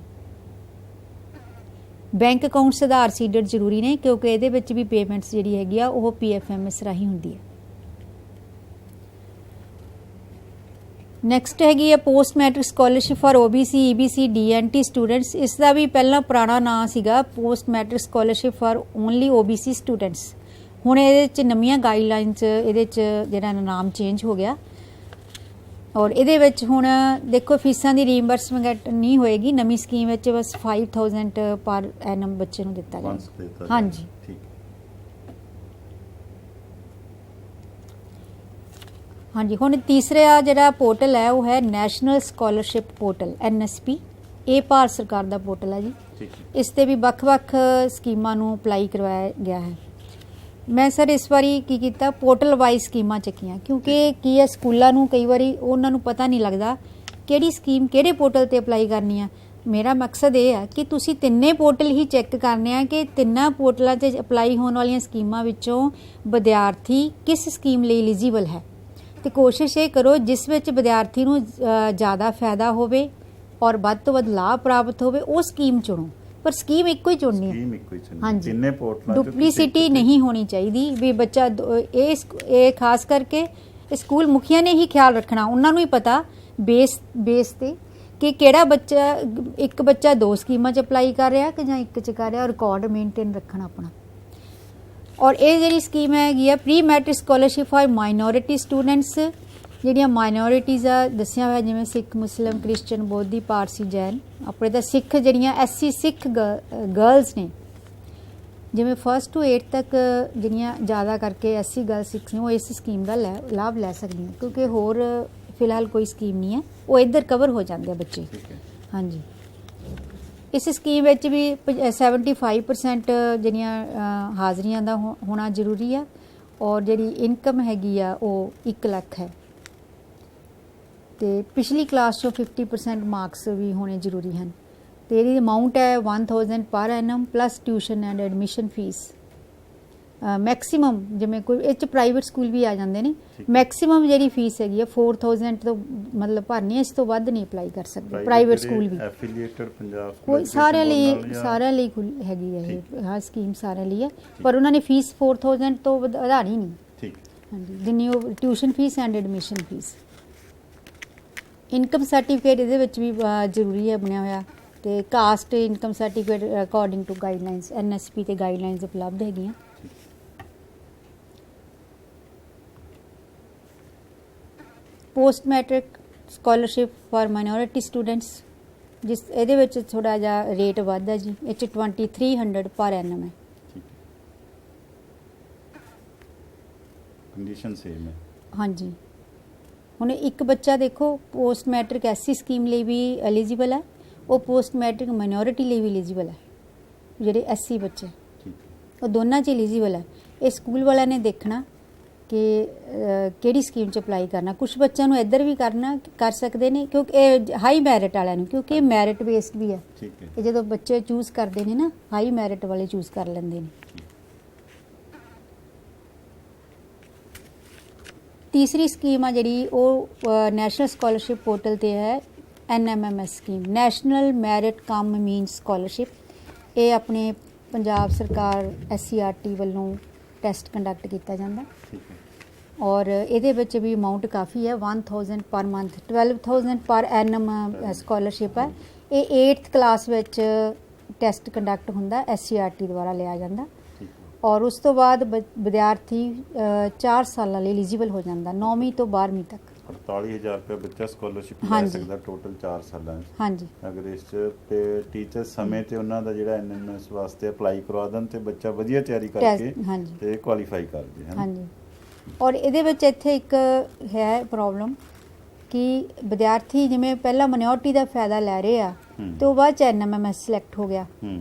ਬੈਂਕ ਅਕਾਊਂਟ ਆਧਾਰ ਸੀਡਡ ਜ਼ਰੂਰੀ ਨੇ, ਕਿਉਂਕਿ ਇਹਦੇ ਵਿੱਚ ਵੀ ਪੇਮੈਂਟਸ ਜਿਹੜੀ ਹੈਗੀ ਆ ਉਹ PFMS ਰਾਹੀਂ ਹੁੰਦੀ ਹੈ। ਨੈਕਸਟ ਹੈਗੀ ਹੈ post matric scholarship for OBC EBC DNT students. ਇਸ ਦਾ ਵੀ ਪਹਿਲਾਂ ਪੁਰਾਣਾ ਨਾਂ ਸੀਗਾ post matric scholarship for only OBC students. ਹੁਣ ਇਹਦੇ 'ਚ ਨਵੀਆਂ ਗਾਈਡਲਾਈਨਸ, ਇਹਦੇ 'ਚ ਜਿਹੜਾ ਨਾਮ ਚੇਂਜ ਹੋ ਗਿਆ। ਔਰ ਇਹਦੇ ਵਿੱਚ ਹੁਣ ਦੇਖੋ ਫੀਸਾਂ ਦੀ ਰੀਇੰਬਰਸਮੈਂਟ ਨਹੀਂ ਹੋਏਗੀ। ਨਵੀਂ ਸਕੀਮ ਵਿੱਚ ਬਸ 5000 ਪਰ ਐਨਮ ਬੱਚੇ ਨੂੰ ਦਿੱਤਾ ਜਾਏਗਾ। ਹਾਂਜੀ, ਹਾਂਜੀ। ਹੁਣ ਤੀਸਰਾ ਜਿਹੜਾ ਪੋਰਟਲ ਹੈ ਉਹ ਹੈ ਨੈਸ਼ਨਲ ਸਕਾਲਰਸ਼ਿਪ ਪੋਰਟਲ NSP। ਇਹ ਭਾਰਤ ਸਰਕਾਰ ਦਾ ਪੋਰਟਲ ਹੈ ਜੀ। ਇਸ ਤੇ ਵੀ ਵੱਖ-ਵੱਖ ਸਕੀਮਾਂ ਨੂੰ ਅਪਲਾਈ ਕਰਵਾਇਆ ਗਿਆ ਹੈ। ਮੈਂ ਸਰ ਇਸ ਵਾਰੀ ਕੀ ਕੀਤਾ, ਪੋਰਟਲ ਵਾਈਜ਼ ਸਕੀਮਾਂ ਚੱਕੀਆਂ, ਕਿਉਂਕਿ ਕੀ ਹੈ ਸਕੂਲਾਂ ਨੂੰ ਕਈ ਵਾਰੀ ਉਹਨਾਂ ਨੂੰ ਪਤਾ ਨਹੀਂ ਲੱਗਦਾ ਕਿਹੜੀ ਸਕੀਮ ਕਿਹੜੇ ਪੋਰਟਲ ਤੇ ਅਪਲਾਈ ਕਰਨੀ ਆ। ਮੇਰਾ ਮਕਸਦ ਇਹ ਹੈ ਕਿ ਤੁਸੀਂ ਤਿੰਨੇ ਪੋਰਟਲ ਹੀ ਚੈੱਕ ਕਰਨੇ ਆ ਕਿ ਤਿੰਨਾਂ ਪੋਰਟਲਾਂ ਤੇ ਅਪਲਾਈ ਹੋਣ ਵਾਲੀਆਂ ਸਕੀਮਾਂ ਵਿੱਚੋਂ ਵਿਦਿਆਰਥੀ ਕਿਸ ਸਕੀਮ ਲਈ ਐਲੀਜੀਬਲ ਹੈ, ਤੇ ਕੋਸ਼ਿਸ਼ ਇਹ ਕਰੋ ਜਿਸ ਵਿੱਚ ਵਿਦਿਆਰਥੀ ਨੂੰ ਜ਼ਿਆਦਾ ਫਾਇਦਾ ਹੋਵੇ ਔਰ ਵੱਧ ਤੋਂ ਵੱਧ ਲਾਭ ਪ੍ਰਾਪਤ ਹੋਵੇ ਉਹ ਸਕੀਮ ਚੁਣੋ। ਪਰ ਸਕੀਮ ਇੱਕੋ ਹੀ ਚੁਣਨੀ ਹੈ। ਹਾਂਜੀ, ਤਿੰਨੇ ਪੋਰਟਲਾਂ ਡੁਪਲੀਸਿਟੀ ਨਹੀਂ ਹੋਣੀ ਚਾਹੀਦੀ ਵੀ ਬੱਚਾ ਇਹ ਖਾਸ ਕਰਕੇ ਸਕੂਲ ਮੁਖੀਆਂ ਨੇ ਹੀ ਖਿਆਲ ਰੱਖਣਾ। ਉਹਨਾਂ ਨੂੰ ਹੀ ਪਤਾ ਬੇਸ ਤੇ ਕਿ ਕਿਹੜਾ ਬੱਚਾ, ਇੱਕ ਬੱਚਾ 2 ਸਕੀਮਾਂ 'ਚ ਅਪਲਾਈ ਕਰ ਰਿਹਾ ਕਿ ਜਾਂ ਇੱਕ 'ਚ ਕਰ ਰਿਹਾ, ਰਿਕਾਰਡ ਮੇਨਟੇਨ ਰੱਖਣਾ ਆਪਣਾ। ਔਰ ਇਹ ਜਿਹੜੀ ਸਕੀਮ ਹੈਗੀ ਆ pre matric scholarship for minority students. ਜਿਹੜੀਆਂ ਮਾਈਨੋਰਿਟੀਜ਼ ਆ ਦੱਸਿਆ ਹੋਇਆ, ਜਿਵੇਂ ਸਿੱਖ, ਮੁਸਲਿਮ, ਕ੍ਰਿਸਚਨ, ਬੋਧੀ, ਪਾਰਸੀ, ਜੈਨ। ਆਪਣੇ ਤਾਂ ਸਿੱਖ ਜਿਹੜੀਆਂ SC ਸਿੱਖ ਗਰਲਸ ਨੇ, ਜਿਵੇਂ 1st to 8th ਤੱਕ ਜਿਹੜੀਆਂ ਜ਼ਿਆਦਾ ਕਰਕੇ SC ਗਰਲ ਸਿੱਖ ਨੇ ਉਹ ਇਸ ਸਕੀਮ ਦਾ ਲਾਭ ਲੈ ਸਕਦੀਆਂ, ਕਿਉਂਕਿ ਹੋਰ ਫਿਲਹਾਲ ਕੋਈ ਸਕੀਮ ਨਹੀਂ ਹੈ। ਉਹ ਇੱਧਰ ਕਵਰ ਹੋ ਜਾਂਦੇ ਆ ਬੱਚੇ। ਹਾਂਜੀ, ਇਸ ਸਕੀਮ ਵਿੱਚ ਵੀ 75% ਜਿਹੜੀਆਂ ਹਾਜ਼ਰੀਆਂ ਦਾ ਹੋਣਾ ਜ਼ਰੂਰੀ ਆ। ਔਰ ਜਿਹੜੀ ਇਨਕਮ ਹੈਗੀ ਆ ਉਹ 1 ਲੱਖ ਹੈ, ਤੇ ਪਿਛਲੀ ਕਲਾਸ 'ਚੋਂ 50% ਮਾਰਕਸ ਵੀ ਹੋਣੇ ਜ਼ਰੂਰੀ ਹਨ। ਤੇ ਇਹਦੀ ਅਮਾਊਂਟ ਹੈ 1000 per annum plus tuition and admission fee. Maximum ਜਿਵੇਂ ਕੋਈ ਇਹ 'ਚ ਪ੍ਰਾਈਵੇਟ ਸਕੂਲ ਵੀ ਆ ਜਾਂਦੇ ਨੇ, ਮੈਕਸੀਮਮ ਜਿਹੜੀ ਫੀਸ ਹੈਗੀ ਆ 4000 ਤੋਂ ਮਤਲਬ ਭਰਨੀ ਹੈ, ਇਸ ਤੋਂ ਵੱਧ ਨਹੀਂ ਅਪਲਾਈ ਕਰ ਸਕਦੇ ਪ੍ਰਾਈਵੇਟ ਸਕੂਲ ਵੀ। ਐਫੀਲੀਏਟਡ ਪੰਜਾਬ ਕੋਈ ਸਾਰਿਆਂ ਲਈ ਹੈਗੀ ਹੈ ਇਹ, ਹਾਂ ਸਕੀਮ ਸਾਰਿਆਂ ਲਈ ਹੈ, ਪਰ ਉਹਨਾਂ ਨੇ ਫੀਸ 4000 ਤੋਂ ਵਧਾਣੀ ਨਹੀਂ। ਠੀਕ, ਹਾਂਜੀ, ਜਿੰਨੀ ਉਹ tuition fee and admission fee. Income certificate ਇਹਦੇ ਵਿੱਚ ਵੀ ਜ਼ਰੂਰੀ ਹੈ ਬਣਿਆ ਹੋਇਆ, ਤੇ caste income certificate according to guidelines NSP ਤੇ ਗਾਈਡਲਾਈਨਸ ਉਪਲਬਧ ਹੈਗੀਆਂ। Post matric scholarship for minority students, ਜਿਸ ਇਹਦੇ ਵਿੱਚ ਥੋੜਾ ਜਿਹਾ ਰੇਟ ਵੱਧ ਹੈ ਜੀ। ਇਹ 'ਚ 2300 ਪਰ ਐਨਮ ਹੈ। ਕੰਡੀਸ਼ਨ ਸੇਮ ਹੈ। ਹਾਂਜੀ, ਹੁਣ ਇੱਕ ਬੱਚਾ ਦੇਖੋ ਪੋਸਟ ਮੈਟ੍ਰਿਕ SC ਸਕੀਮ ਲਈ ਵੀ ਐਲੀਜੀਬਲ ਹੈ, ਉਹ ਪੋਸਟ ਮੈਟ੍ਰਿਕ ਮਾਈਨੋਰਿਟੀ ਲਈ ਵੀ ਐਲੀਜੀਬਲ ਹੈ। ਜਿਹੜੇ SC ਬੱਚੇ ਉਹ ਦੋਨਾਂ 'ਚ ਐਲੀਜੀਬਲ ਹੈ। ਇਹ ਸਕੂਲ ਵਾਲਿਆਂ ਨੇ ਦੇਖਣਾ ਕਿ ਕਿਹੜੀ ਸਕੀਮ 'ਚ ਅਪਲਾਈ ਕਰਨਾ। ਕੁਝ ਬੱਚਿਆਂ ਨੂੰ ਇੱਧਰ ਵੀ ਕਰ ਸਕਦੇ ਨੇ, ਕਿਉਂਕਿ ਇਹ ਹਾਈ ਮੈਰਿਟ ਵਾਲਿਆਂ ਨੂੰ, ਕਿਉਂਕਿ ਇਹ ਮੈਰਿਟ ਬੇਸਡ ਵੀ ਹੈ। ਇਹ ਜਦੋਂ ਬੱਚੇ ਚੂਜ਼ ਕਰਦੇ ਨੇ ਨਾ, ਹਾਈ ਮੈਰਿਟ ਵਾਲੇ ਚੂਜ਼ ਕਰ ਲੈਂਦੇ ਨੇ। ਤੀਸਰੀ ਸਕੀਮ ਆ ਜਿਹੜੀ ਉਹ ਨੈਸ਼ਨਲ ਸਕਾਲਰਸ਼ਿਪ ਪੋਰਟਲ ਤੇ ਹੈ, NMMS ਸਕੀਮ, ਨੈਸ਼ਨਲ ਮੈਰਿਟ ਕਮ ਮੀਨਸ ਸਕਾਲਰਸ਼ਿਪ। ਇਹ ਆਪਣੇ ਪੰਜਾਬ ਸਰਕਾਰ SCRT ਵੱਲੋਂ ਟੈਸਟ ਕੰਡਕਟ ਕੀਤਾ ਜਾਂਦਾ, ਔਰ ਇਹਦੇ ਵਿੱਚ ਵੀ ਅਮਾਊਂਟ ਕਾਫੀ ਹੈ। 1000 ਪਰ ਮੰਥ, 12000 ਪਰ ਐਨਮ ਸਕਾਲਰਸ਼ਿਪ ਹੈ। ਇਹ 8th ਕਲਾਸ ਵਿੱਚ ਟੈਸਟ ਕੰਡਕਟ ਹੁੰਦਾ, SCRT ਦੁਆਰਾ ਲਿਆ ਜਾਂਦਾ, ਔਰ ਉਸ ਤੋਂ ਬਾਅਦ ਵਿਦਿਆਰਥੀ 4 ਸਾਲਾਂ ਲਈ ਐਲੀਜੀਬਲ ਹੋ ਜਾਂਦਾ, 9ਵੀਂ ਤੋਂ 12ਵੀਂ ਤੱਕ। 48,000 ਰੁਪਏ ਬੱਚਾ ਸਕਾਲਰਸ਼ਿਪ ਲੈ ਹਾਂਜੀ। ਸਕਦਾ ਟੋਟਲ 4 ਸਾਲਾਂ 'ਚ। ਹਾਂਜੀ ਅਗਰ ਇਸ 'ਚ ਤੇ ਟੀਚਰ ਸਮੇਂ ਤੇ ਉਹਨਾਂ ਦਾ ਜਿਹੜਾ ਐਨਐਮਐਸ ਵਾਸਤੇ ਅਪਲਾਈ ਕਰਵਾ ਦੇਣ ਤੇ ਬੱਚਾ ਵਧੀਆ ਤਿਆਰੀ ਕਰਕੇ ਟੈਸਟ ਹਾਂਜੀ ਤੇ ਕੁਆਲੀਫਾਈ ਕਰ ਜੇ, ਹੈ ਨਾ? ਹਾਂਜੀ। ਔਰ ਇਹਦੇ ਵਿੱਚ ਇੱਥੇ ਇੱਕ ਹੈ ਪ੍ਰੋਬਲਮ ਕਿ ਵਿਦਿਆਰਥੀ ਜਿਵੇਂ ਪਹਿਲਾਂ ਮਿਨੋਰਟੀ ਦਾ ਫਾਇਦਾ ਲੈ ਰਹੇ ਆ ਤੇ ਉਹ ਬਾਅਦ ਚ ਐਨਐਮਐਮਐਸ ਸਿਲੈਕਟ ਹੋ ਗਿਆ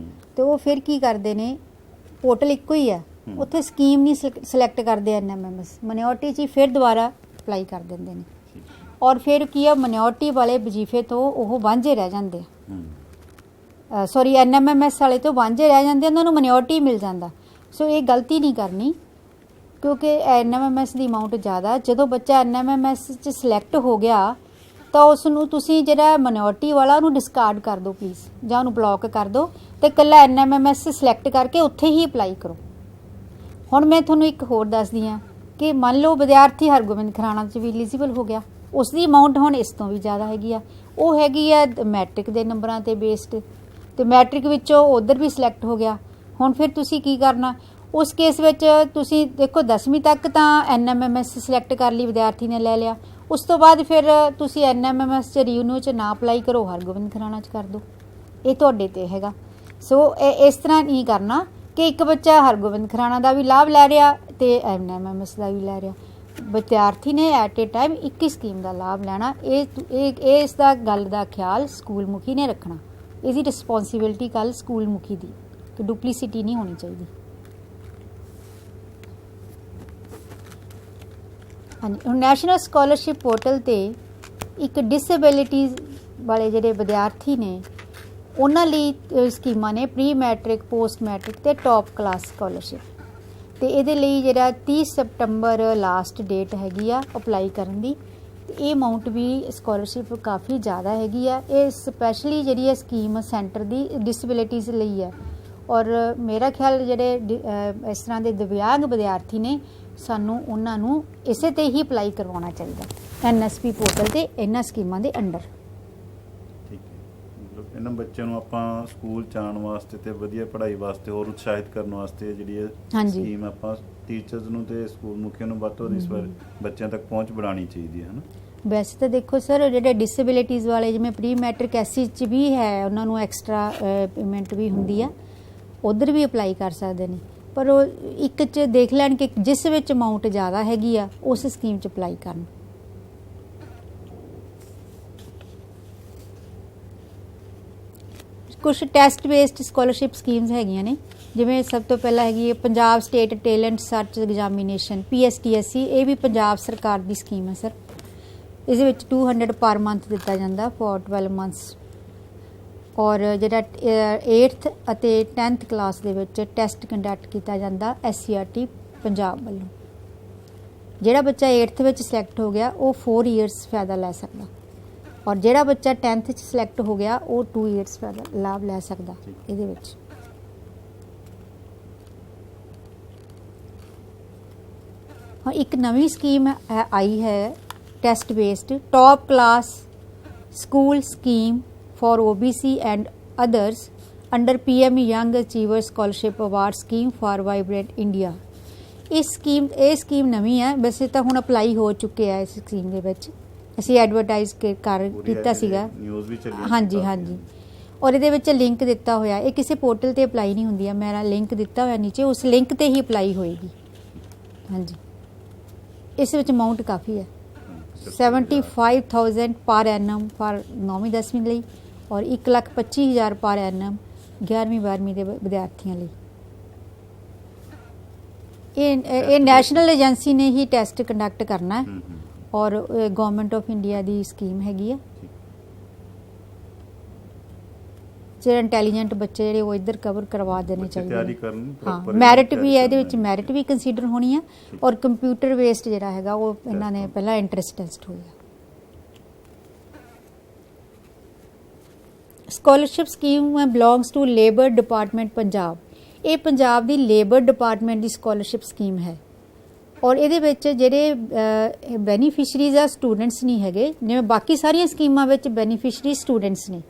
ਤੇ ਉਹ ਫਿਰ ਕੀ ਕਰਦੇ ਨੇ, ਪੋਰਟਲ ਇੱਕੋ ਹੀ ਆ, ਉੱਥੇ ਸਕੀਮ ਨਹੀਂ ਸਿਲੈਕਟ ਕਰਦੇ ਐਨਐਮਐਮਐਸ, ਮਿਨੋਰਟੀ 'ਚ ਹੀ ਫਿਰ ਦੁਬਾਰਾ ਅਪਲਾਈ ਕਰ ਦਿੰਦੇ ਨੇ ਔਰ ਫਿਰ ਕੀ ਆ, ਮਿਨੋਰਟੀ ਵਾਲੇ ਵਜ਼ੀਫੇ ਤੋਂ ਉਹ ਵਾਂਝੇ ਰਹਿ ਜਾਂਦੇ ਆ, ਸੌਰੀ ਐਨਐਮਐਮਐਸ ਵਾਲੇ ਤੋਂ ਵਾਂਝੇ ਰਹਿ ਜਾਂਦੇ, ਉਹਨਾਂ ਨੂੰ ਮਿਨੋਰਟੀ ਮਿਲ ਜਾਂਦਾ। ਸੋ ਇਹ ਗਲਤੀ ਨਹੀਂ ਕਰਨੀ ਕਿਉਂਕਿ ਐਨਐਮਐਮਐਸ ਦੀ ਅਮਾਊਂਟ ਜ਼ਿਆਦਾ। ਜਦੋਂ ਬੱਚਾ ਐਨਐਮਐਮਐਸ 'ਚ ਸਿਲੈਕਟ ਹੋ ਗਿਆ ਤਾਂ ਉਸ ਨੂੰ ਤੁਸੀਂ ਜਿਹੜਾ ਮਿਨੋਰਟੀ ਵਾਲਾ ਉਹਨੂੰ ਡਿਸਕਾਰਡ ਕਰ ਦਿਓ ਪਲੀਜ਼, ਜਾਂ ਉਹਨੂੰ ਬਲੌਕ ਕਰ ਦਿਓ ਤੇ ਇਕੱਲਾ ਐਨਐਮਐਮਐਸ ਸਿਲੈਕਟ ਕਰਕੇ ਉੱਥੇ ਹੀ ਅਪਲਾਈ ਕਰੋ। ਹੁਣ ਮੈਂ ਤੁਹਾਨੂੰ ਇੱਕ ਹੋਰ ਦੱਸਦੀ ਹਾਂ ਕਿ ਮੰਨ ਲਓ ਵਿਦਿਆਰਥੀ ਹਰਗੋਬਿੰਦ ਖਰਾਣਾ 'ਚ ਵੀ ਐਲੀਜੀਬਲ ਹੋ ਗਿਆ, ਉਸ ਦੀ ਅਮਾਊਂਟ ਹੁਣ ਇਸ ਤੋਂ ਵੀ ਜ਼ਿਆਦਾ ਹੈਗੀ ਆ, ਉਹ ਹੈਗੀ ਆ ਮੈਟ੍ਰਿਕ ਦੇ ਨੰਬਰਾਂ ਤੇ ਬੇਸਡ, ਤੇ ਮੈਟ੍ਰਿਕ ਵਿੱਚੋਂ ਉਧਰ ਵੀ ਸਿਲੈਕਟ ਹੋ ਗਿਆ। ਹੁਣ ਫਿਰ ਤੁਸੀਂ ਕੀ ਕਰਨਾ ਉਸ ਕੇਸ ਵਿੱਚ? ਤੁਸੀਂ ਦੇਖੋ 10ਵੀਂ ਤੱਕ ਤਾਂ ਐਨਐਮਐਮਐਸ ਸਿਲੈਕਟ ਕਰ ਲਈ, ਵਿਦਿਆਰਥੀ ਨੇ ਲੈ ਲਿਆ, ਉਸ ਤੋਂ ਬਾਅਦ ਫਿਰ ਤੁਸੀਂ ਐਨਐਮਐਮਐਸ 'ਚ ਰੀਨਿਊ 'ਚ ਨਾ ਅਪਲਾਈ ਕਰੋ, ਹਰਗੋਬਿੰਦ ਖਰਾਣਾ 'ਚ ਕਰ ਦਿਓ, ਇਹ ਤੁਹਾਡੇ ਤੇ ਹੈਗਾ। ਸੋ ਇਸ ਤਰ੍ਹਾਂ ਨਹੀਂ ਕਰਨਾ ਕਿ ਇੱਕ ਬੱਚਾ ਹਰਗੋਬਿੰਦ ਖਰਾਣਾ ਦਾ ਵੀ ਲਾਭ ਲੈ ਰਿਹਾ ਤੇ ਐਨਐਮਐਮਐਸ ਦਾ ਵੀ ਲੈ ਰਿਹਾ। ਵਿਦਿਆਰਥੀ ਨੇ ਐਟ ਏ ਟਾਈਮ ਇੱਕ ਹੀ ਸਕੀਮ ਦਾ ਲਾਭ ਲੈਣਾ। ਇਹ ਇਸ ਦਾ ਗੱਲ ਦਾ ਖਿਆਲ ਸਕੂਲ ਮੁਖੀ ਨੇ ਰੱਖਣਾ, ਇਹਦੀ ਰਿਸਪੌਂਸਿਬਿਲਟੀ ਕੱਲ੍ਹ ਸਕੂਲ ਮੁਖੀ ਦੀ, ਕਿ ਡੁਪਲੀਸਿਟੀ ਨਹੀਂ ਹੋਣੀ ਚਾਹੀਦੀ। ਹਾਂਜੀ, ਹੁਣ ਨੈਸ਼ਨਲ ਸਕਾਲਰਸ਼ਿਪ ਪੋਰਟਲ ਤੇ ਇੱਕ ਡਿਸੇਬਿਲਿਟੀਜ਼ ਵਾਲੇ ਜਿਹੜੇ ਵਿਦਿਆਰਥੀ ਨੇ ਉਹਨਾਂ ਲਈ ਸਕੀਮਾਂ ਨੇ, ਪ੍ਰੀ ਮੈਟ੍ਰਿਕ, ਪੋਸਟ ਮੈਟ੍ਰਿਕ ਤੇ ਟੌਪ ਕਲਾਸ ਸਕਾਲਰਸ਼ਿਪ, ਤੇ ਇਹਦੇ ਲਈ ਜਿਹੜਾ 30 ਸਤੰਬਰ ਲਾਸਟ ਡੇਟ ਹੈਗੀ ਆ ਅਪਲਾਈ ਕਰਨ ਦੀ। ਤੇ ਇਹ ਅਮਾਊਂਟ ਵੀ ਸਕਾਲਰਸ਼ਿਪ ਕਾਫੀ ਜ਼ਿਆਦਾ ਹੈਗੀ ਆ। ਇਹ ਸਪੈਸ਼ਲੀ ਜਿਹੜੀ ਹੈ ਸਕੀਮ ਸੈਂਟਰ ਦੀ ਡਿਸੇਬਿਲਿਟੀਜ਼ ਲਈ ਹੈ ਔਰ ਮੇਰਾ ਖਿਆਲ ਜਿਹੜੇ ਇਸ ਤਰ੍ਹਾਂ ਦੇ ਦਿਵਿਆਂਗ ਵਿਦਿਆਰਥੀ ਨੇ, ਸਾਨੂੰ ਉਹਨਾਂ ਨੂੰ ਇਸੇ ਤੇ ਹੀ ਅਪਲਾਈ ਕਰਵਾਉਣਾ ਚਾਹੀਦਾ ਐਨਐਸਪੀ ਪੋਰਟਲ ਤੇ ਇਹਨਾਂ ਸਕੀਮਾਂ ਦੇ ਅੰਡਰ। ਠੀਕ ਹੈ, ਮਤਲਬ ਇਹਨਾਂ ਬੱਚਿਆਂ ਨੂੰ ਆਪਾਂ ਸਕੂਲ 'ਚ ਆਉਣ ਵਾਸਤੇ ਤੇ ਵਧੀਆ ਪੜ੍ਹਾਈ ਵਾਸਤੇ ਹੋਰ ਉਤਸ਼ਾਹਿਤ ਕਰਨ ਵਾਸਤੇ ਜਿਹੜੀ ਇਹ ਸਕੀਮ ਆਪਾਂ ਟੀਚਰਸ ਨੂੰ ਤੇ ਸਕੂਲ ਮੁਖੀਆਂ ਨੂੰ ਵੱਧ ਤੋਂ ਵੱਧ ਇਸ ਵਾਰ ਬੱਚਿਆਂ ਤੱਕ ਪਹੁੰਚ ਬਣਾਉਣੀ ਚਾਹੀਦੀ ਹੈ ਨਾ। ਵੈਸੇ ਤਾਂ ਦੇਖੋ ਸਰ, ਜਿਹੜੇ ਡਿਸੇਬਿਲਿਟੀਜ਼ ਵਾਲੇ ਜਿਵੇਂ ਪ੍ਰੀ ਮੈਟ੍ਰਿਕ ਐਸਸੀ 'ਚ ਵੀ ਹੈ, ਉਹਨਾਂ ਨੂੰ ਐਕਸਟਰਾ ਪੇਮੈਂਟ ਵੀ ਹੁੰਦੀ ਆ, ਉਧਰ ਵੀ ਅਪਲਾਈ ਕਰ ਸਕਦੇ ਨੇ, ਪਰ ਉਹ ਇੱਕ 'ਚ ਦੇਖ ਲੈਣ ਕਿ ਜਿਸ ਵਿੱਚ ਅਮਾਊਂਟ ਜ਼ਿਆਦਾ ਹੈਗੀ ਆ ਉਸ ਸਕੀਮ 'ਚ ਅਪਲਾਈ ਕਰਨ। ਕੁਝ ਟੈਸਟ ਬੇਸਡ ਸਕਾਲਰਸ਼ਿਪ ਸਕੀਮਸ ਹੈਗੀਆਂ ਨੇ, ਜਿਵੇਂ ਸਭ ਤੋਂ ਪਹਿਲਾਂ ਹੈਗੀ ਹੈ Punjab state talent search examination PSTSC। ਇਹ ਵੀ ਪੰਜਾਬ ਸਰਕਾਰ ਦੀ ਸਕੀਮ ਹੈ ਸਰ। ਇਸ ਵਿੱਚ 200 ਪਰ ਮੰਥ ਦਿੱਤਾ ਜਾਂਦਾ ਫॉर 12 ਮੰਥਸ। ਔਰ ਜਿਹੜਾ 8th ਅਤੇ 10th ਕਲਾਸ ਦੇ ਵਿੱਚ ਟੈਸਟ ਕੰਡਕਟ ਕੀਤਾ ਜਾਂਦਾ SCRT ਪੰਜਾਬ ਵੱਲੋਂ। ਜਿਹੜਾ ਬੱਚਾ 8th ਵਿੱਚ ਸਿਲੈਕਟ ਹੋ ਗਿਆ ਉਹ 4 ਇਅਰਸ ਫਾਇਦਾ ਲੈ ਸਕਦਾ, ਔਰ ਜਿਹੜਾ ਬੱਚਾ 10th 'ਚ ਸਿਲੈਕਟ ਹੋ ਗਿਆ ਉਹ 2 ਇਅਰਸ ਫਾਇਦਾ ਲਾਭ ਲੈ ਸਕਦਾ ਇਹਦੇ ਵਿੱਚ। ਹਾਂ, ਇੱਕ ਨਵੀਂ ਸਕੀਮ ਆਈ ਹੈ test based top class school scheme for OBC and others under PM young achiever scholarship award scheme for vibrant India. ਇਹ ਸਕੀਮ ਨਵੀਂ ਹੈ, ਵੈਸੇ ਤਾਂ ਹੁਣ ਅਪਲਾਈ ਹੋ ਚੁੱਕੇ ਆ। ਇਸ ਸਕੀਮ ਦੇ ਵਿੱਚ ਅਸੀਂ ਐਡਵਰਟਾਈਜ਼ ਕੀਤਾ ਸੀਗਾ, ਨਿਊਜ਼ ਵੀ ਚੱਲੀ। ਹਾਂਜੀ ਹਾਂਜੀ, ਔਰ ਇਹਦੇ ਵਿੱਚ ਲਿੰਕ ਦਿੱਤਾ ਹੋਇਆ, ਇਹ ਕਿਸੇ ਪੋਰਟਲ ਤੇ ਅਪਲਾਈ ਨਹੀਂ ਹੁੰਦੀ ਆ, ਮੇਰਾ ਲਿੰਕ ਦਿੱਤਾ ਹੋਇਆ ਨੀਚੇ, ਉਸ ਲਿੰਕ ਤੇ ਹੀ ਅਪਲਾਈ ਹੋਏਗੀ। ਹਾਂਜੀ, ਇਸ ਵਿੱਚ ਅਮਾਊਂਟ ਕਾਫੀ ਹੈ, 75,000 ਪਰ ਐਨਮ ਫਾਰ 9ਵੀਂ 10ਵੀਂ ਲਈ ਔਰ 1,25,000 ਪਰ ਐਨਮ 11ਵੀਂ 12ਵੀਂ ਦੇ ਵਿਦਿਆਰਥੀਆਂ ਲਈ। ਇਹ ਨੈਸ਼ਨਲ ਏਜੰਸੀ ਨੇ ਹੀ ਟੈਸਟ ਕੰਡਕਟ ਕਰਨਾ ਹੈ ਔਰ government of India the scheme ਹੈਗੀ ਆ। ਜਿਹੜੇ ਇੰਟੈਲੀਜੈਂਟ ਬੱਚੇ ਜਿਹੜੇ ਉਹ ਇੱਧਰ ਕਵਰ ਕਰਵਾ ਦੇਣੇ ਚਾਹੀਦੇ ਨੇ। ਹਾਂ, ਮੈਰਿਟ ਵੀ ਹੈ ਇਹਦੇ ਵਿੱਚ, ਮੈਰਿਟ ਵੀ ਕੰਸੀਡਰ ਹੋਣੀ ਹੈ ਔਰ ਕੰਪਿਊਟਰ ਬੇਸਡ ਜਿਹੜਾ ਹੈਗਾ ਉਹ ਇਹਨਾਂ ਨੇ ਪਹਿਲਾਂ ਇੰਟਰੈਂਸ ਟੈਸਟ ਹੋਇਆ। Scholarship scheme belongs to labour department Punjab. ਇਹ ਪੰਜਾਬ ਦੀ ਲੇਬਰ ਡਿਪਾਰਟਮੈਂਟ ਦੀ ਸਕਾਲਰਸ਼ਿਪ ਸਕੀਮ ਹੈ ਔਰ ਇਹਦੇ ਵਿੱਚ ਜਿਹੜੇ ਬੈਨੀਫਿਸ਼ਰੀਜ਼ ਆ ਸਟੂਡੈਂਟਸ ਨਹੀਂ ਹੈਗੇ, ਜਿਵੇਂ ਬਾਕੀ ਸਾਰੀਆਂ ਸਕੀਮਾਂ ਵਿੱਚ ਬੈਨੀਫਿਸ਼ਰੀ ਸਟੂਡੈਂਟਸ ਨੇ,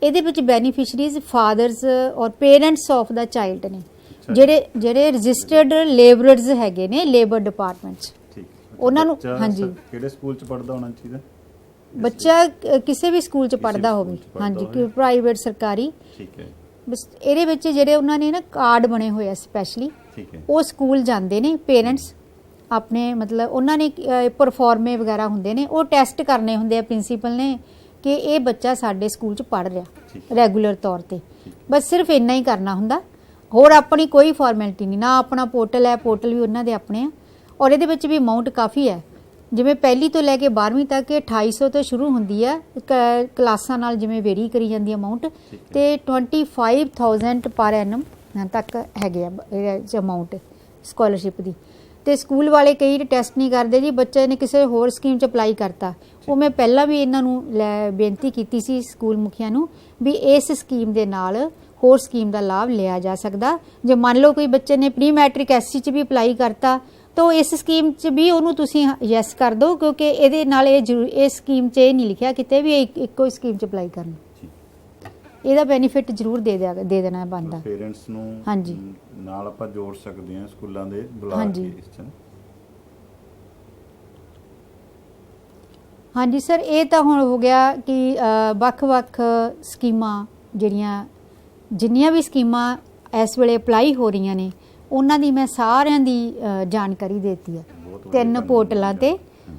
ਇਹਦੇ ਵਿੱਚ ਬੈਨੀਫਿਸ਼ਰੀਜ਼ ਫਾਦਰਸ ਔਰ ਪੇਰੈਂਟਸ ਆਫ ਦਾ ਚਾਈਲਡ ਨੇ, ਜਿਹੜੇ ਰਜਿਸਟਰਡ ਲੇਬਰਰਸ ਹੈਗੇ ਨੇ ਲੇਬਰ ਡਿਪਾਰਟਮੈਂਟ 'ਚ, ਉਹਨਾਂ ਨੂੰ ਬੱਚਾ ਹਾਂਜੀ ਕਿਹੜੇ ਸਕੂਲ ਚ ਪੜ੍ਹਦਾ ਹੋਣਾ ਚਾਹੀਦਾ? ਬੱਚਾ ਕਿਸੇ ਵੀ ਸਕੂਲ ਚ ਕਿਸੇ ਪੜ੍ਹਦਾ ਸਕੂਲ ਹੋਵੇ, ਚ ਪੜ੍ਹਦਾ ਹਾਂਜੀ, ਹੋਵੇ। ਪ੍ਰਾਈਵੇਟ ਸਰਕਾਰੀ। ਠੀਕ ਹੈ, ਬਸ ਇਹਦੇ ਵਿੱਚ ਜਿਹੜੇ ਉਹਨਾਂ ਨੇ ਨਾ ਕਾਰਡ ਬਣੇ ਹੋਏ ਆ ਸਪੈਸ਼ਲੀ, ਠੀਕ ਹੈ, ਉਹ ਸਕੂਲ ਜਾਂਦੇ ਨੇ ਪੇਰੈਂਟਸ ਆਪਣੇ, ਮਤਲਬ ਉਹਨਾਂ ਨੇ ਪਰਫਾਰਮੇ ਵਗੈਰਾ ਹੁੰਦੇ ਨੇ, ਉਹ ਟੈਸਟ ਕਰਨੇ ਹੁੰਦੇ ਆ ਪ੍ਰਿੰਸੀਪਲ ਨੇ ਕਿ ਇਹ ਬੱਚਾ ਸਾਡੇ ਸਕੂਲ ਚ ਪੜ੍ਹ ਰਿਹਾ ਠੀਕ ਰੈਗੂਲਰ ਤੌਰ ਤੇ। ਠੀਕ। ਬਸ ਸਿਰਫ ਇੰਨਾ ਹੀ ਕਰਨਾ ਹੁੰਦਾ, ਹੋਰ ਆਪਣੀ ਕੋਈ ਫਾਰਮੈਲਿਟੀ ਨਹੀਂ। ਨਾ ਆਪਣਾ ਪੋਰਟਲ ਹੈ, ਪੋਰਟਲ ਵੀ ਉਹਨਾਂ ਦੇ ਆਪਣੇ ਆ। ਔਰ ਇਹਦੇ ਵਿੱਚ ਵੀ ਅਮਾਊਂਟ ਕਾਫੀ ਹੈ, ਜਿਵੇਂ ਪਹਿਲੀ ਤੋਂ ਲੈ ਕੇ 12ਵੀਂ ਤੱਕ ਇਹ 2800 ਤੋਂ ਸ਼ੁਰੂ ਹੁੰਦੀ ਹੈ, ਕਲਾਸਾਂ ਨਾਲ ਜਿਵੇਂ ਵੇਰੀ ਕਰੀ ਜਾਂਦੀ ਅਮਾਊਂਟ, ਤੇ 25,000 ਪਰ ਐਨਮ ਤੱਕ ਹੈਗੇ ਆ ਅਮਾਊਂਟ ਸਕਾਲਰਸ਼ਿਪ ਦੀ। ਤੇ ਸਕੂਲ ਵਾਲੇ ਕਈ ਟੈਸਟ ਨਹੀਂ ਕਰਦੇ ਜੀ, ਬੱਚੇ ਨੇ ਕਿਸੇ ਹੋਰ ਸਕੀਮ 'ਚ ਅਪਲਾਈ ਕਰਤਾ। ਉਹ ਮੈਂ ਪਹਿਲਾਂ ਵੀ ਇਹਨਾਂ ਨੂੰ ਬੇਨਤੀ ਕੀਤੀ ਸੀ ਸਕੂਲ ਮੁਖੀਆਂ ਨੂੰ ਵੀ ਇਸ ਸਕੀਮ ਦੇ ਨਾਲ ਹੋਰ ਸਕੀਮ ਦਾ ਲਾਭ ਲਿਆ ਜਾ ਸਕਦਾ। ਜੇ ਮੰਨ ਲਓ ਕੋਈ ਬੱਚੇ ਨੇ ਪ੍ਰੀ ਮੈਟ੍ਰਿਕ ਐਸਸੀ 'ਚ ਵੀ ਅਪਲਾਈ ਕਰਤਾ ਤਾਂ ਇਸ ਸਕੀਮ 'ਚ ਵੀ ਉਹਨੂੰ ਤੁਸੀਂ ਯੈਸ ਕਰ ਦਿਓ, ਕਿਉਂਕਿ ਇਹਦੇ ਨਾਲ ਇਹ ਸਕੀਮ 'ਚ ਇਹ ਨਹੀਂ ਲਿਖਿਆ ਕਿਤੇ ਵੀ ਇੱਕੋ ਹੀ ਸਕੀਮ 'ਚ ਅਪਲਾਈ ਕਰਨਾ। ਇਹਦਾ ਬੈਨੀਫਿਟ ਜ਼ਰੂਰ ਦੇ ਦੇਣਾ ਬਣਦਾ ਪੇਰੈਂਟਸ ਨੂੰ। ਹਾਂਜੀ, ਨਾਲ ਆਪਾਂ ਜੋੜ ਸਕਦੇ ਹਾਂ ਸਕੂਲਾਂ ਦੇ ਬੁਲਾ ਹਾਂਜੀ। ਕੇ ਇਸ 'ਚ। ਹਾਂਜੀ ਸਰ, ਇਹ ਤਾਂ ਹੁਣ ਹੋ ਗਿਆ ਕਿ ਵੱਖ-ਵੱਖ ਸਕੀਮਾਂ ਜਿੰਨੀਆਂ ਵੀ ਸਕੀਮਾਂ ਇਸ ਵੇਲੇ ਅਪਲਾਈ ਹੋ ਰਹੀਆਂ ਨੇ ਉਹਨਾਂ ਦੀ ਮੈਂ ਸਾਰਿਆਂ ਦੀ ਜਾਣਕਾਰੀ ਦੇਤੀ ਹੈ 3 ਪੋਰਟਲਾਂ ਤੇ।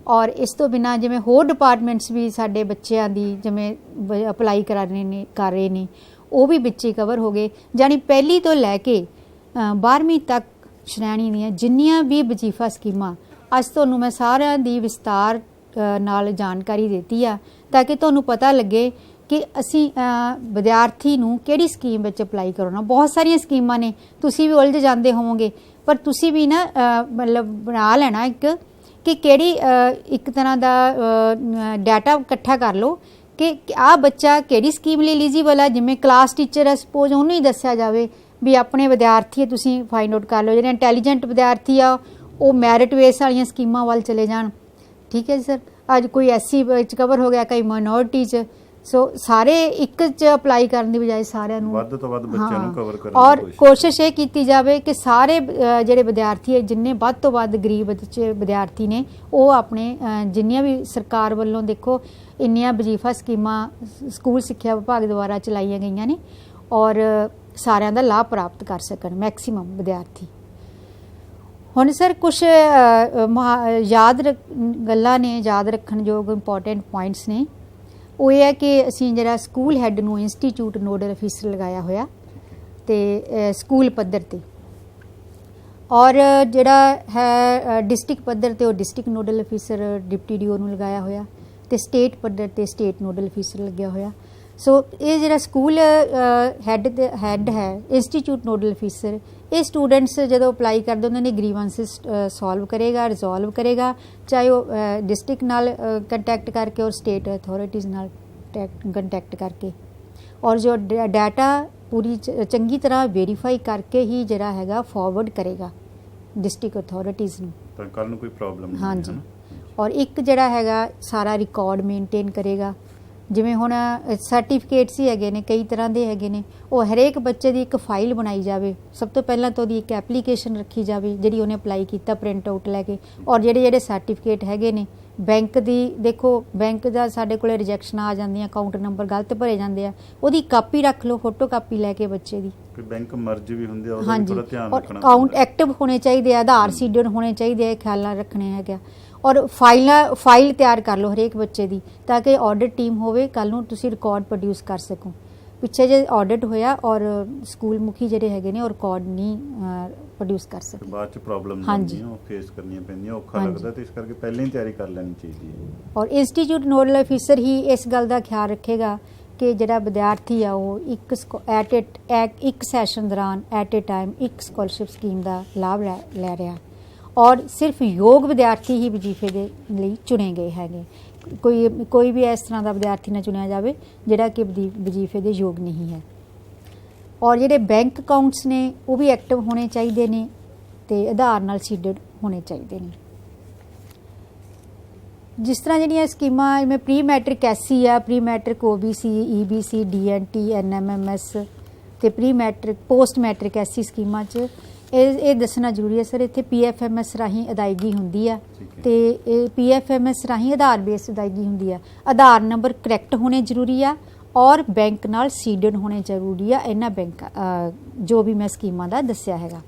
ਔਰ ਇਸ ਤੋਂ ਬਿਨਾਂ ਜਿਵੇਂ ਹੋਰ ਡਿਪਾਰਟਮੈਂਟਸ ਵੀ ਸਾਡੇ ਬੱਚਿਆਂ ਦੀ ਜਿਵੇਂ ਅਪਲਾਈ ਕਰ ਰਹੇ ਨੇ ਉਹ ਵੀ ਵਿੱਚ ਹੀ ਕਵਰ ਹੋ ਗਏ। ਜਾਣੀ ਪਹਿਲੀ ਤੋਂ ਲੈ ਕੇ 12ਵੀਂ ਤੱਕ ਸ਼੍ਰੇਣੀ ਦੀਆਂ ਜਿੰਨੀਆਂ ਵੀ ਵਜ਼ੀਫਾ ਸਕੀਮਾਂ ਅੱਜ ਤੁਹਾਨੂੰ ਮੈਂ ਸਾਰਿਆਂ ਦੀ ਵਿਸਤਾਰ ਨਾਲ ਜਾਣਕਾਰੀ ਦਿੱਤੀ ਆ, ਤਾਂ ਕਿ ਤੁਹਾਨੂੰ ਪਤਾ ਲੱਗੇ ਕਿ ਅਸੀਂ ਵਿਦਿਆਰਥੀ ਨੂੰ ਕਿਹੜੀ ਸਕੀਮ ਵਿੱਚ ਅਪਲਾਈ ਕਰਨਾ। ਬਹੁਤ ਸਾਰੀਆਂ ਸਕੀਮਾਂ ਨੇ, ਤੁਸੀਂ ਵੀ ਉਲਝ ਜਾਂਦੇ ਹੋਵੋਗੇ, ਪਰ ਤੁਸੀਂ ਵੀ ਨਾ ਮਤਲਬ ਬਣਾ ਲੈਣਾ ਕਿ ਕਿਹੜੀ ਇੱਕ ਤਰ੍ਹਾਂ ਦਾ ਡਾਟਾ ਇਕੱਠਾ ਕਰ ਲਓ ਕਿ ਆਹ ਬੱਚਾ ਕਿਹੜੀ ਸਕੀਮ ਲਈ ਐਲੀਜੀਬਲ ਹੈ। ਜਿਵੇਂ ਕਲਾਸ ਟੀਚਰ ਹੈ ਸਪੋਜ਼, ਉਹਨੂੰ ਹੀ ਦੱਸਿਆ ਜਾਵੇ ਵੀ ਆਪਣੇ ਵਿਦਿਆਰਥੀ ਤੁਸੀਂ ਫਾਈਂਡ ਆਊਟ ਕਰ ਲਓ। ਜਿਹੜੇ ਇੰਟੈਲੀਜੈਂਟ ਵਿਦਿਆਰਥੀ ਆ ਉਹ ਮੈਰਿਟ ਬੇਸ ਵਾਲੀਆਂ ਸਕੀਮਾਂ ਵੱਲ ਚਲੇ ਜਾਣ। ਠੀਕ ਹੈ ਜੀ ਸਰ, ਅੱਜ ਕੋਈ ਐਸਸੀ ਵਿੱਚ ਕਵਰ ਹੋ ਗਿਆ, ਕਈ ਮਾਈਨੋਰਿਟੀ 'ਚ। ਸੋ ਸਾਰੇ ਇੱਕ 'ਚ ਅਪਲਾਈ ਕਰਨ ਦੀ ਬਜਾਏ ਸਾਰਿਆਂ ਨੂੰ ਵੱਧ ਤੋਂ ਵੱਧ ਬੱਚਿਆਂ ਨੂੰ ਕਵਰ ਕਰਨ ਦੀ ਔਰ ਕੋਸ਼ਿਸ਼ ਇਹ ਕੀਤੀ ਜਾਵੇ ਕਿ ਸਾਰੇ ਜਿਹੜੇ ਵਿਦਿਆਰਥੀ ਹੈ, ਜਿੰਨੇ ਵੱਧ ਤੋਂ ਵੱਧ ਗਰੀਬ ਵਿਦਿਆਰਥੀ ਨੇ, ਉਹ ਆਪਣੇ ਜਿੰਨੀਆਂ ਵੀ ਸਰਕਾਰ ਵੱਲੋਂ ਦੇਖੋ ਇੰਨੀਆਂ ਵਜ਼ੀਫਾ ਸਕੀਮਾਂ ਸਕੂਲ ਸਿੱਖਿਆ ਵਿਭਾਗ ਦੁਆਰਾ ਚਲਾਈਆਂ ਗਈਆਂ ਨੇ, ਔਰ ਸਾਰਿਆਂ ਦਾ ਲਾਭ ਪ੍ਰਾਪਤ ਕਰ ਸਕਣ ਮੈਕਸੀਮਮ ਵਿਦਿਆਰਥੀ। ਹੁਣ ਸਰ ਕੁਛ ਗੱਲਾਂ ਨੇ ਯਾਦ ਰੱਖਣ ਯੋਗ ਇੰਪੋਰਟੈਂਟ ਪੁਆਇੰਟਸ ਨੇ। ਉਹ ਇਹ ਹੈ ਕਿ ਅਸੀਂ ਜਿਹੜਾ ਸਕੂਲ ਹੈੱਡ ਨੂੰ ਇੰਸਟੀਚਿਊਟ ਨੋਡਲ ਅਫੀਸਰ ਲਗਾਇਆ ਹੋਇਆ ਤੇ ਸਕੂਲ ਪੱਧਰ ਤੇ, ਔਰ ਜਿਹੜਾ ਹੈ ਡਿਸਟ੍ਰਿਕਟ ਪੱਧਰ ਤੇ ਉਹ district nodal officer deputy DO ਨੂੰ ਲਗਾਇਆ ਹੋਇਆ, ਤੇ ਸਟੇਟ ਪੱਧਰ ਤੇ ਸਟੇਟ ਨੋਡਲ ਅਫੀਸਰ ਲੱਗਿਆ ਹੋਇਆ। ਸੋ ਇਹ ਜਿਹੜਾ ਸਕੂਲ ਹੈੱਡ ਹੈ ਇੰਸਟੀਚਿਊਟ ਨੋਡਲ ਅਫੀਸਰ, ਇਹ ਸਟੂਡੈਂਟਸ ਜਦੋਂ ਅਪਲਾਈ ਕਰਦੇ ਉਹਨਾਂ ਦੇ ਗਰੀਵਾਂਸਿਸ ਸੋਲਵ ਕਰੇਗਾ, ਰਿਜ਼ੋਲਵ ਕਰੇਗਾ, ਚਾਹੇ ਉਹ ਡਿਸਟ੍ਰਿਕਟ ਨਾਲ ਕੰਟੈਕਟ ਕਰਕੇ ਔਰ ਸਟੇਟ ਅਥਾਰਟੀਜ਼ ਨਾਲ ਕੰਟੈਕਟ ਕਰਕੇ, ਔਰ ਜੋ ਡਾਟਾ ਪੂਰੀ ਚੰਗੀ ਤਰ੍ਹਾਂ ਵੈਰੀਫਾਈ ਕਰਕੇ ਹੀ ਜਿਹੜਾ ਹੈਗਾ ਫਾਰਵਰਡ ਕਰੇਗਾ ਡਿਸਟ੍ਰਿਕਟ ਅਥਾਰਟੀਜ਼ ਨੂੰ, ਤਾਂ ਕੱਲ ਨੂੰ ਕੋਈ ਪ੍ਰੋਬਲਮ ਨਹੀਂ। ਹਾਂਜੀ, ਔਰ ਇੱਕ ਜਿਹੜਾ ਹੈਗਾ ਸਾਰਾ ਰਿਕਾਰਡ ਮੇਨਟੇਨ ਕਰੇਗਾ। ਜਿਵੇਂ ਹੁਣ ਸਰਟੀਫਿਕੇਟਸ ਹੀ ਹੈਗੇ ਨੇ, ਕਈ ਤਰ੍ਹਾਂ ਦੇ ਹੈਗੇ ਨੇ, ਉਹ ਹਰੇਕ ਬੱਚੇ ਦੀ ਇੱਕ ਫਾਈਲ ਬਣਾਈ ਜਾਵੇ। ਸਭ ਤੋਂ ਪਹਿਲਾਂ ਤਾਂ ਉਹਦੀ ਇੱਕ ਐਪਲੀਕੇਸ਼ਨ ਰੱਖੀ ਜਾਵੇ ਜਿਹੜੀ ਉਹਨੇ ਅਪਲਾਈ ਕੀਤਾ ਪ੍ਰਿੰਟ ਆਊਟ ਲੈ ਕੇ, ਔਰ ਜਿਹੜੇ ਸਰਟੀਫਿਕੇਟ ਹੈਗੇ ਨੇ ਬੈਂਕ ਦੀ, ਦੇਖੋ ਬੈਂਕ ਦਾ ਸਾਡੇ ਕੋਲ ਰਿਜੈਕਸ਼ਨ ਆ ਜਾਂਦੀਆਂ, ਅਕਾਊਂਟ ਨੰਬਰ ਗਲਤ ਭਰੇ ਜਾਂਦੇ ਆ, ਉਹਦੀ ਕਾਪੀ ਰੱਖ ਲਓ ਫੋਟੋ ਕਾਪੀ ਲੈ ਕੇ ਬੱਚੇ ਦੀ। ਕੋਈ ਬੈਂਕ ਮਰਜ਼ ਵੀ ਹੁੰਦੀ ਆ, ਉਹਦਾ ਵੀ ਥੋੜਾ ਧਿਆਨ ਰੱਖਣਾ। ਅਕਾਊਂਟ ਐਕਟਿਵ ਹੋਣੇ ਚਾਹੀਦੇ ਆ, ਆਧਾਰ ਸੀਡਡ ਹੋਣੇ ਚਾਹੀਦੇ ਆ, ਖਿਆਲ ਨਾਲ ਰੱਖਣੇ ਹੈਗਾ। ਔਰ ਫਾਈਲ ਤਿਆਰ ਕਰ ਲਓ ਹਰੇਕ ਬੱਚੇ ਦੀ, ਤਾਂ ਕਿ ਆਡਿਟ ਟੀਮ ਹੋਵੇ, ਕੱਲ ਨੂੰ ਤੁਸੀਂ ਰਿਕਾਰਡ ਪ੍ਰੋਡਿਊਸ ਕਰ ਸਕੋ। ਪਿੱਛੇ ਜੇ ਆਡਿਟ ਹੋਇਆ ਔਰ ਸਕੂਲ ਮੁਖੀ ਜਿਹੜੇ ਹੈਗੇ ਨੇ ਉਹ ਰਿਕਾਰਡ ਨਹੀਂ ਪ੍ਰੋਡਿਊਸ ਕਰ ਸਕੇ, ਬਾਅਦ ਚ ਪ੍ਰੋਬਲਮ ਆਉਂਦੀਆਂ, ਉਹ ਫੇਸ ਕਰਨੀਆਂ ਪੈਂਦੀਆਂ, ਔਖਾ ਲੱਗਦਾ, ਤੇ ਇਸ ਕਰਕੇ ਪਹਿਲਾਂ ਹੀ ਤਿਆਰੀ ਕਰ ਲੈਣੀ ਚਾਹੀਦੀ ਹੈ। ਔਰ ਇੰਸਟੀਚਿਊਟ ਨੋਡਲ ਅਫੀਸਰ ਹੀ ਇਸ ਗੱਲ ਦਾ ਖਿਆਲ ਰੱਖੇਗਾ ਕਿ ਜਿਹੜਾ ਵਿਦਿਆਰਥੀ ਆ ਉਹ ਇੱਕ ਸੈਸ਼ਨ ਦੌਰਾਨ ਐਟ ਏ ਟਾਈਮ ਇੱਕ ਸਕਾਲਰਸ਼ਿਪ ਸਕੀਮ ਦਾ ਲਾਭ ਲੈ ਰਿਹਾ, ਔਰ ਸਿਰਫ ਯੋਗ ਵਿਦਿਆਰਥੀ ਹੀ ਵਜ਼ੀਫੇ ਦੇ ਲਈ ਚੁਣੇ ਗਏ ਹੈਗੇ। ਕੋਈ ਵੀ ਇਸ ਤਰ੍ਹਾਂ ਦਾ ਵਿਦਿਆਰਥੀ ਨਾ ਚੁਣਿਆ ਜਾਵੇ ਜਿਹੜਾ ਕਿ ਵਜ਼ੀਫੇ ਦੇ ਯੋਗ ਨਹੀਂ ਹੈ। ਔਰ ਜਿਹੜੇ ਬੈਂਕ ਅਕਾਊਂਟਸ ਨੇ ਉਹ ਵੀ ਐਕਟਿਵ ਹੋਣੇ ਚਾਹੀਦੇ ਨੇ ਤੇ ਆਧਾਰ ਨਾਲ ਸੀਡਡ ਹੋਣੇ ਚਾਹੀਦੇ ਨੇ। ਜਿਸ ਤਰ੍ਹਾਂ ਜਿਹੜੀਆਂ ਸਕੀਮਾਂ ਜਿਵੇਂ ਪ੍ਰੀ ਮੈਟ੍ਰਿਕ ਐਸਸੀ ਆ, pre matric OBC, EBC, DNT, NMMS ਤੇ pre matric post matric SC ਸਕੀਮਾਂ 'ਚ ਇਹ ਦੱਸਣਾ ਜ਼ਰੂਰੀ ਹੈ ਸਰ, ਇੱਥੇ PFMS ਰਾਹੀਂ ਅਦਾਇਗੀ ਹੁੰਦੀ ਆ ਠੀਕ ਹੈ। ਤੇ ਇਹ PFMS ਰਾਹੀਂ ਆਧਾਰ ਬੇਸ ਅਦਾਇਗੀ ਹੁੰਦੀ ਆ। ਆਧਾਰ ਨੰਬਰ ਕਰੈਕਟ ਹੋਣੇ ਜ਼ਰੂਰੀ ਆ ਔਰ ਬੈਂਕ ਨਾਲ ਸੀਡਡ ਹੋਣੇ ਜ਼ਰੂਰੀ ਆ ਇਹਨਾਂ ਬੈਂਕ ਜੋ ਵੀ ਮੈਂ ਸਕੀਮਾਂ ਦਾ ਦੱਸਿਆ ਹੈਗਾ।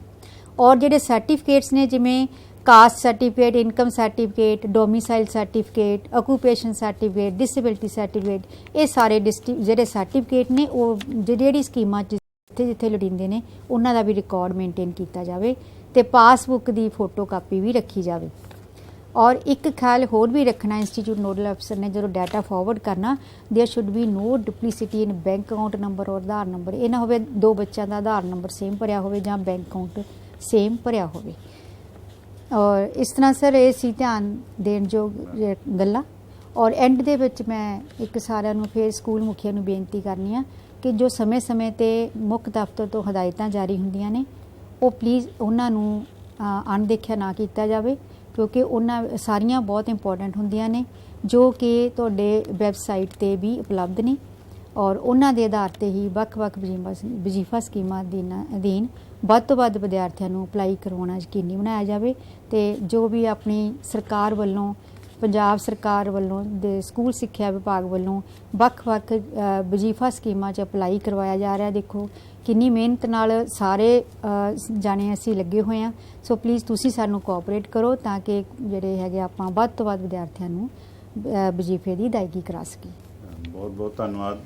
ਔਰ ਜਿਹੜੇ ਸਰਟੀਫਿਕੇਟਸ ਨੇ ਜਿਵੇਂ caste certificate, income certificate, domicile certificate, occupation certificate, disability certificate, ਇਹ ਸਾਰੇ ਜਿਹੜੇ ਸਰਟੀਫਿਕੇਟ ਨੇ ਉਹ ਜਿਹੜੀ ਸਕੀਮਾਂ 'ਚ ਜਿੱਥੇ ਲੋੜੀਂਦੇ ਨੇ ਉਹਨਾਂ ਦਾ ਵੀ ਰਿਕਾਰਡ ਮੇਨਟੇਨ ਕੀਤਾ ਜਾਵੇ ਤੇ ਪਾਸਬੁੱਕ ਦੀ ਫੋਟੋ ਕਾਪੀ ਵੀ ਰੱਖੀ ਜਾਵੇ। ਔਰ ਇੱਕ ਖਿਆਲ ਹੋਰ ਵੀ ਰੱਖਣਾ ਇੰਸਟੀਚਿਊਟ ਨੋਡਲ ਅਫਸਰ ਨੇ ਜਦੋਂ ਡਾਟਾ ਫਾਰਵਰਡ ਕਰਨਾ, there should be no duplicity in bank account number ਔਰ ਆਧਾਰ ਨੰਬਰ। ਇਹ ਨਾ ਹੋਵੇ ਦੋ ਬੱਚਿਆਂ ਦਾ ਆਧਾਰ ਨੰਬਰ ਸੇਮ ਭਰਿਆ ਹੋਵੇ ਜਾਂ ਬੈਂਕ ਅਕਾਊਂਟ ਸੇਮ ਭਰਿਆ ਹੋਵੇ। ਔਰ ਇਸ ਤਰ੍ਹਾਂ ਸਰ ਇਹ ਸੀ ਧਿਆਨ ਦੇਣ ਯੋਗ ਗੱਲਾਂ। ਔਰ ਐਂਡ ਦੇ ਵਿੱਚ ਮੈਂ ਇੱਕ ਸਾਰਿਆਂ ਨੂੰ ਫਿਰ ਸਕੂਲ ਮੁਖੀਆਂ ਨੂੰ ਬੇਨਤੀ ਕਰਨੀ ਆ ਕਿ ਜੋ ਸਮੇਂ-ਸਮੇਂ ਤੇ ਮੁੱਖ ਦਫ਼ਤਰ ਤੋਂ ਹਦਾਇਤਾਂ ਜਾਰੀ ਹੁੰਦੀਆਂ ਨੇ ਉਹ ਪਲੀਜ਼ ਉਹਨਾਂ ਨੂੰ ਅਣਦੇਖਿਆ ਨਾ ਕੀਤਾ ਜਾਵੇ, ਕਿਉਂਕਿ ਉਹਨਾਂ ਸਾਰੀਆਂ ਬਹੁਤ ਇੰਪੋਰਟੈਂਟ ਹੁੰਦੀਆਂ ਨੇ ਜੋ ਕਿ ਤੁਹਾਡੇ ਵੈਬਸਾਈਟ ਤੇ ਵੀ ਉਪਲਬਧ ਨੇ ਔਰ ਉਹਨਾਂ ਦੇ ਆਧਾਰ ਤੇ ਹੀ ਵੱਖ-ਵੱਖ ਵਜ਼ੀਫਾ ਸਕੀਮਾਂ ਅਧੀਨ ਵੱਧ ਤੋਂ ਵੱਧ ਵਿਦਿਆਰਥੀਆਂ ਨੂੰ ਅਪਲਾਈ ਕਰਵਾਉਣਾ ਯਕੀਨੀ ਬਣਾਇਆ ਜਾਵੇ ਤੇ ਜੋ ਵੀ ਆਪਣੀ ਸਰਕਾਰ ਵੱਲੋਂ, ਪੰਜਾਬ ਸਰਕਾਰ ਵੱਲੋਂ ਦੇ ਸਕੂਲ ਸਿੱਖਿਆ ਵਿਭਾਗ ਵੱਲੋਂ ਵੱਖ-ਵੱਖ ਵਜ਼ੀਫਾ ਸਕੀਮਾਂ 'ਚ ਅਪਲਾਈ ਕਰਵਾਇਆ ਜਾ ਰਿਹਾ। ਦੇਖੋ ਕਿੰਨੀ ਮਿਹਨਤ ਨਾਲ ਸਾਰੇ ਜਾਣੇ ਅਸੀਂ ਲੱਗੇ ਹੋਏ ਹਾਂ। ਸੋ ਪਲੀਜ਼ ਤੁਸੀਂ ਸਾਨੂੰ ਕੋਆਪਰੇਟ ਕਰੋ ਤਾਂ ਕਿ ਜਿਹੜੇ ਹੈਗੇ ਆਪਾਂ ਵੱਧ ਤੋਂ ਵੱਧ ਵਿਦਿਆਰਥੀਆਂ ਨੂੰ ਵਜ਼ੀਫੇ ਦੀ ਅਦਾਇਗੀ ਕਰਾ ਸਕੀਏ। ਬਹੁਤ ਬਹੁਤ ਧੰਨਵਾਦ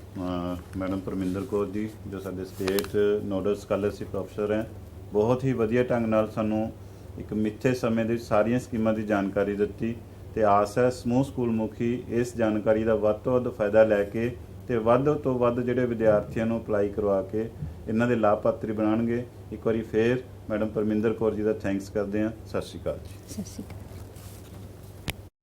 ਮੈਡਮ ਪਰਮਿੰਦਰ ਕੌਰ ਜੀ ਜੋ ਸਾਡੇ ਸਟੇਟ ਨੋਡਲ ਸਕਾਲਰਸ਼ਿਪ ਅਫਸਰ ਹੈ। ਬਹੁਤ ਹੀ ਵਧੀਆ ਢੰਗ ਨਾਲ ਸਾਨੂੰ ਇੱਕ ਮਿੱਥੇ ਸਮੇਂ ਦੇ ਵਿੱਚ ਸਾਰੀਆਂ ਸਕੀਮਾਂ ਦੀ ਜਾਣਕਾਰੀ ਦਿੱਤੀ ਤੇ ਆਸ ਹੈ ਸਮੂਹ ਸਕੂਲ ਮੁਖੀ ਇਸ ਜਾਣਕਾਰੀ ਦਾ ਵੱਧ ਤੋਂ ਵੱਧ ਫਾਇਦਾ ਲੈ ਕੇ ਤੇ ਵੱਧ ਤੋਂ ਵੱਧ ਜਿਹੜੇ ਵਿਦਿਆਰਥੀਆਂ ਨੂੰ ਅਪਲਾਈ ਕਰਵਾ ਕੇ ਇਹਨਾਂ ਦੇ ਲਾਭਪਾਤਰੀ ਬਣਾਉਣਗੇ। ਇੱਕ ਵਾਰੀ ਫੇਰ ਮੈਡਮ ਪਰਮਿੰਦਰ ਕੌਰ ਜੀ ਦਾ ਥੈਂਕਸ ਕਰਦੇ ਹਾਂ। ਸਤਿ ਸ਼੍ਰੀ ਅਕਾਲ ਜੀ। ਸਤਿ ਸ਼੍ਰੀ ਅਕਾਲ।